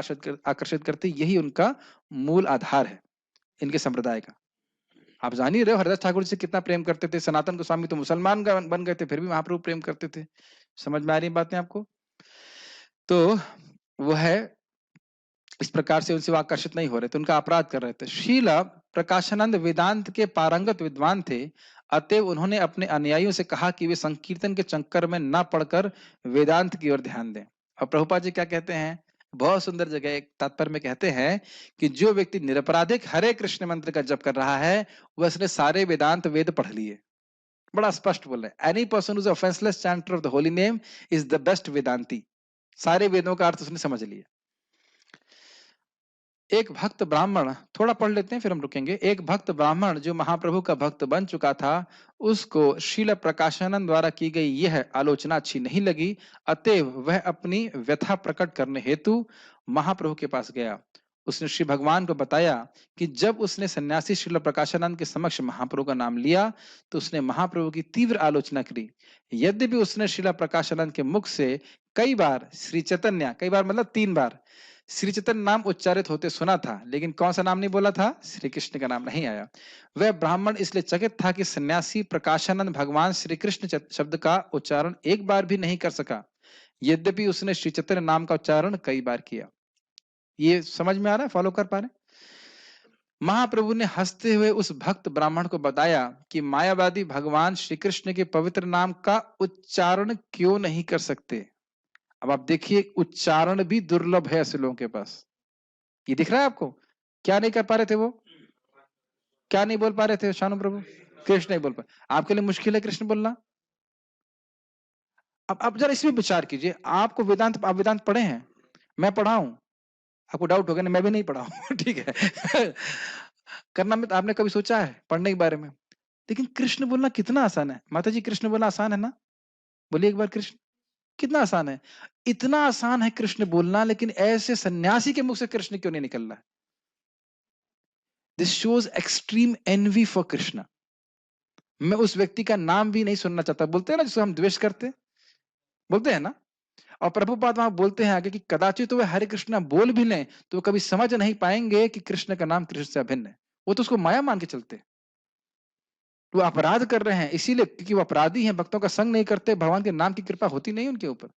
आकर्षित करती, यही उनका मूल आधार है, इनके संप्रदाय का। आप जान ही रहे हो हरिदास ठाकुर जी से कितना प्रेम करते थे। सनातन गोस्वामी तो मुसलमान बन गए थे, फिर भी महाप्रभु प्रेम करते थे। समझ में आ रही बातें आपको? तो वो है, इस प्रकार से उनसे वो आकर्षित नहीं हो रहे थे, उनका अपराध कर रहे थे। श्रील प्रकाशानंद वेदांत के पारंगत विद्वान थे, अतएव उन्होंने अपने अनुयायियों से कहा कि वे संकीर्तन के चक्कर में न पड़कर वेदांत की ओर ध्यान दें। और प्रभुपाद जी क्या कहते हैं? बहुत सुंदर जगह एक तात्पर्य में कहते हैं कि जो व्यक्ति निरपराधिक हरे कृष्ण मंत्र का जप कर रहा है वह उसने सारे वेदांत वेद पढ़ लिए। बड़ा स्पष्ट बोल रहे हैं, any person who is offenceless chanter of the holy name is the best Vedanti. सारे वेदों का अर्थ उसने समझ लिया। एक भक्त ब्राह्मण, थोड़ा पढ़ लेते हैं फिर हम रुकेंगे। एक भक्त ब्राह्मण जो महाप्रभु का भक्त बन चुका था, उसको श्रील प्रकाशानंद द्वारा की गई यह आलोचना अच्छी नहीं लगी, अतएव वह अपनी व्यथा प्रकट करने हेतु महाप्रभु के पास गया। उसने श्री भगवान को बताया कि जब उसने सन्यासी श्रील प्रकाशानंद के समक्ष महाप्रभु का नाम लिया तो उसने महाप्रभु की तीव्र आलोचना की। यद्यपि उसने श्रील प्रकाशानंद के मुख से कई बार श्री चैतन्य, कई बार मतलब 3 बार श्री चैतन्य नाम उच्चारित होते सुना था, लेकिन कौन सा नाम नहीं बोला था? श्री कृष्ण का नाम नहीं आया। वह ब्राह्मण इसलिए चकित था कि सन्यासी प्रकाशानंद भगवान श्री कृष्ण शब्द का उच्चारण एक बार भी नहीं कर सका, यद्यपि उसने श्री चैतन्य नाम का उच्चारण कई बार किया। ये समझ में आ रहा है? फॉलो कर पा रहे? महाप्रभु ने हंसते हुए उस भक्त ब्राह्मण को बताया कि मायावादी भगवान श्री कृष्ण के पवित्र नाम का उच्चारण क्यों नहीं कर सकते। अब आप देखिए, उच्चारण भी दुर्लभ है ऐसे लोगों के पास। ये दिख रहा है आपको? क्या नहीं कर पा रहे थे वो? क्या नहीं बोल पा रहे थे शानु प्रभु? कृष्ण नहीं बोल पा। आपके लिए मुश्किल है कृष्ण बोलना? अब जरा इसमें विचार कीजिए। आपको वेदांत, आप वेदांत पढ़े हैं? मैं पढ़ा हूं। आपको डाउट होगा ना, मैं भी नहीं पढ़ा हूं ठीक है करना में तो आपने कभी सोचा है पढ़ने के बारे में? लेकिन कृष्ण बोलना कितना आसान है। माता जी, कृष्ण बोलना आसान है ना? बोलिए एक बार कृष्ण। कितना आसान है? इतना आसान है कृष्ण बोलना, लेकिन ऐसे सन्यासी के मुख से कृष्ण क्यों नहीं निकल रहा है? This shows extreme envy for Krishna. मैं उस व्यक्ति का नाम भी नहीं सुनना चाहता। बोलते हैं ना जिसको हम द्वेष करते, बोलते हैं ना। और प्रभुपाद वहां बोलते हैं आगे कि कदाचित तो वे हरे कृष्ण बोल भी लें तो वो कभी समझ नहीं पाएंगे कि कृष्ण का नाम कृष्ण से अभिन्न है। वो तो उसको माया मान के चलते। वो अपराध कर रहे हैं इसीलिए क्योंकि वो अपराधी हैं, भक्तों का संग नहीं करते, भगवान के नाम की कृपा होती नहीं उनके ऊपर।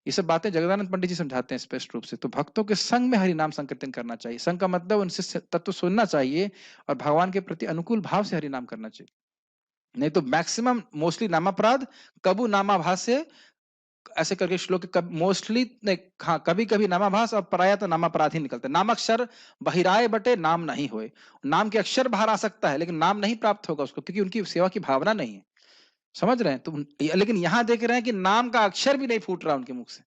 ये सब बातें जगदानंद पंडित जी समझाते हैं स्पष्ट रूप से। तो भक्तों के संग में हरि नाम संकीर्तन करना चाहिए। संग का मतलब उनसे तत्व सुनना चाहिए और भगवान के प्रति अनुकूल भाव से हरि नाम करना चाहिए। नहीं तो मैक्सिमम मोस्टली नामापराध, कबू नामाभास से, ऐसे करके श्लोक मोस्टली हाँ, कभी कभी नामाभास और पराया तो नामापराध ही निकलता है। नामाक्षर बहिराए बटे नाम नहीं होए। नाम के अक्षर बाहर आ सकता है लेकिन नाम नहीं प्राप्त होगा उसको, क्योंकि उनकी सेवा की भावना नहीं है। समझ रहे हैं? तो लेकिन यहां देख रहे हैं कि नाम का अक्षर भी नहीं फूट रहा उनके मुख से।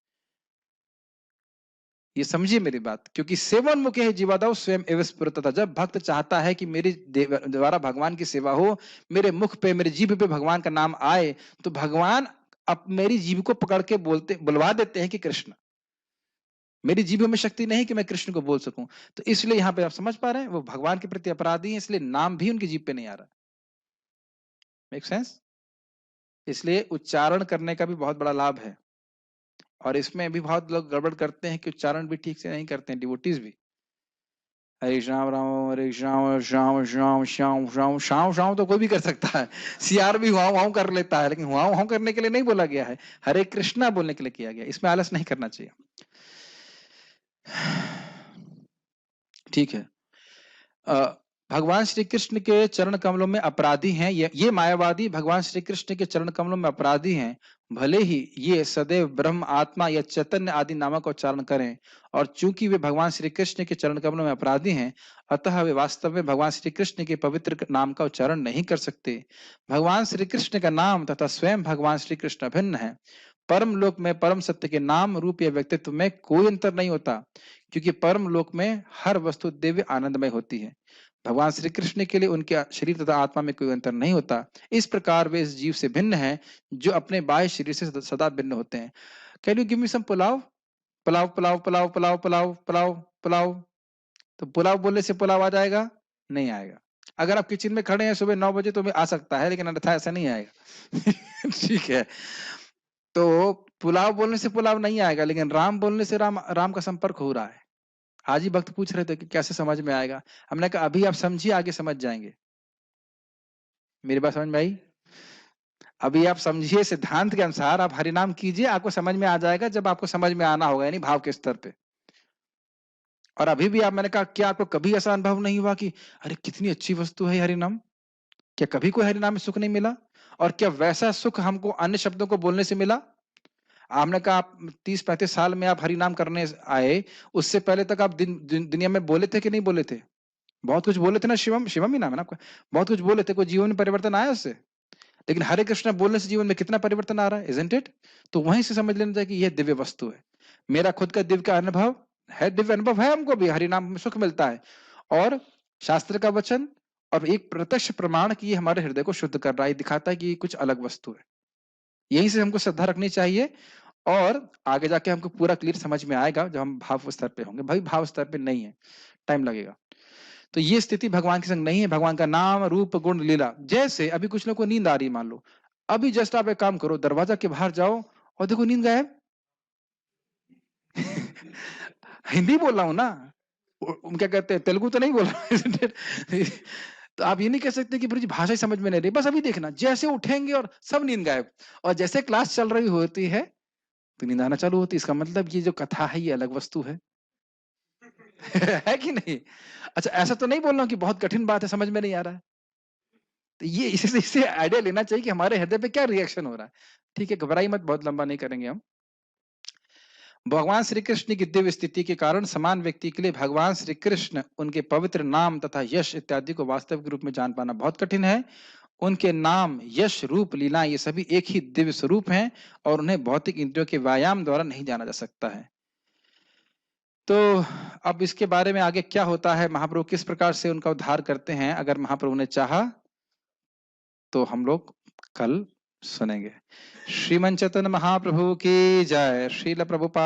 ये समझिए मेरी बात, क्योंकि सेवन मुखे जीवादव स्वयं एवं। जब भक्त चाहता है कि मेरी द्वारा भगवान की सेवा हो, मेरे मुख पे, मेरे जीभ पे भगवान का नाम आए, तो भगवान अब मेरी जीभ को पकड़ के बुलवा देते हैं कि कृष्ण। मेरी जीभ में शक्ति नहीं कि मैं कृष्ण को बोल सकूं। तो इसलिए यहाँ पे आप समझ पा रहे हैं, वो भगवान के प्रति अपराधी है, इसलिए नाम भी उनकी जीभ पे नहीं आ रहा। Make sense? इसलिए उच्चारण करने का भी बहुत बड़ा लाभ है। और इसमें भी बहुत लोग गड़बड़ करते हैं कि उच्चारण भी ठीक से नहीं करते हैं, डिवोटीज भी। हरे श्याम राम हरे श्याम श्याम श्याम श्याम श्याम श्याम श्याम तो कोई भी कर सकता है। सीआर भी हुआ हुआ कर लेता है, लेकिन हुआ हुआ करने के लिए नहीं बोला गया है, हरे कृष्णा बोलने के लिए किया गया। इसमें आलस नहीं करना चाहिए। ठीक है। भगवान श्री कृष्ण के चरण कमलों में अपराधी हैं ये मायावादी भगवान श्री कृष्ण के चरण कमलों में अपराधी हैं। भले ही ये सदैव ब्रह्म, आत्मा या चैतन्य आदि नामों का उच्चारण करें, और चूंकि वे भगवान श्री कृष्ण के चरण कमलों में अपराधी हैं, अतः वे वास्तव में भगवान श्री कृष्ण के पवित्र नाम का उच्चारण नहीं कर सकते। भगवान श्री कृष्ण का नाम तथा स्वयं भगवान श्री कृष्ण भिन्न है। परम लोक में परम सत्य के नाम, रूप या व्यक्तित्व में कोई अंतर नहीं होता, क्योंकि परम लोक में हर वस्तु दिव्य आनंदमय होती है। भगवान श्री कृष्ण के लिए उनके शरीर तथा आत्मा में कोई अंतर नहीं होता। इस प्रकार वे इस जीव से भिन्न हैं जो अपने बाह्य शरीर से सदा भिन्न होते हैं। कैन यू गिव मी सम पुलाव? पुलाव पुलाव पुलाव पुलाव पुलाव पुलाव पुलाव। तो पुलाव बोलने से पुलाव आ जाएगा? नहीं आएगा। अगर आप किचन में खड़े हैं सुबह 9 बजे तो भी आ सकता है, लेकिन अन्यथा ऐसा नहीं आएगा ठीक है। तो पुलाव बोलने से पुलाव नहीं आएगा, लेकिन राम बोलने से राम का संपर्क हो रहा है। आज ही भक्त पूछ रहे थे कि कैसे समझ में आएगा। हमने कहा अभी आप समझिए, आगे समझ जाएंगे। मेरी बात समझ में आई? अभी आप समझिए, सिद्धांत के अनुसार आप हरिनाम कीजिए, आपको समझ में आ जाएगा जब आपको समझ में आना होगा, यानी भाव के स्तर पे। और अभी भी आप, मैंने कहा क्या आपको कभी ऐसा अनुभव नहीं हुआ कि अरे कितनी अच्छी वस्तु है हरिनाम? क्या कभी कोई हरिनाम में सुख नहीं मिला? और क्या वैसा सुख हमको अन्य शब्दों को बोलने से मिला? आपने कहा आप 30-35 साल में आप हरि नाम करने आए, उससे पहले तक आप दुनिया में बोले थे कि नहीं बोले थे? बहुत कुछ बोले थे ना, शिवम शिवम ही नाम है ना आपका? बहुत कुछ बोले थे, कोई जीवन में परिवर्तन आया उससे? लेकिन हरे कृष्ण बोलने से जीवन में कितना परिवर्तन आ रहा है, isn't it? तो वहीं से समझ लेना चाहिए कि यह दिव्य वस्तु है। मेरा खुद का दिव्य का अनुभव है, दिव्य अनुभव है, हमको भी हरि नाम में सुख मिलता है, और शास्त्र का वचन और एक प्रत्यक्ष प्रमाण की हमारे हृदय को शुद्ध कर रहा है, दिखाता है कि ये कुछ अलग वस्तु है। यहीं से हमको श्रद्धा रखनी चाहिए, और आगे जाके हमको पूरा क्लियर समझ में आएगा जब हम भाव स्तर पे होंगे। भाई भाव स्तर पे नहीं है, टाइम लगेगा। तो ये स्थिति भगवान के संग नहीं है। भगवान का नाम, रूप, गुण, लीला। जैसे अभी कुछ लोगों को नींद आ रही है, मान लो, अभी जस्ट आप एक काम करो, दरवाजा के बाहर जाओ और देखो नींद गायब। हिंदी बोल रहा हूं ना, क्या कहते हैं, तेलुगु तो नहीं बोल रहा। तो आप ये नहीं कह सकते कि जी भाषा ही समझ में नहीं रही। बस अभी देखना, जैसे उठेंगे और सब नींद गायब, और जैसे क्लास चल रही होती है तो नींद आना चालू होती है। इसका मतलब ये जो कथा है ये अलग वस्तु है। है कि नहीं? अच्छा, ऐसा तो नहीं बोल रहा हूं कि बहुत कठिन बात है, समझ में नहीं आ रहा है। तो ये इससे आइडिया लेना चाहिए कि हमारे हृदय पे क्या रिएक्शन हो रहा है। ठीक है, घबराई मत, बहुत लंबा नहीं करेंगे हम। भगवान श्री कृष्ण की दिव्य स्थिति के कारण समान व्यक्ति के लिए भगवान श्री कृष्ण, उनके पवित्र नाम तथा यश इत्यादि को वास्तविक रूप में जान पाना बहुत कठिन है। उनके नाम, यश, रूप, लीला ये सभी एक ही दिव्य स्वरूप हैं, और उन्हें भौतिक इंद्रियों के व्यायाम द्वारा नहीं जाना जा सकता है। तो अब इसके बारे में आगे क्या होता है, महाप्रभु किस प्रकार से उनका उद्धार करते हैं, अगर महाप्रभु ने चाहा तो हम लोग कल सुनेंगे। श्रीमन चैतन्य महाप्रभु की जय। श्रील प्रभुपाद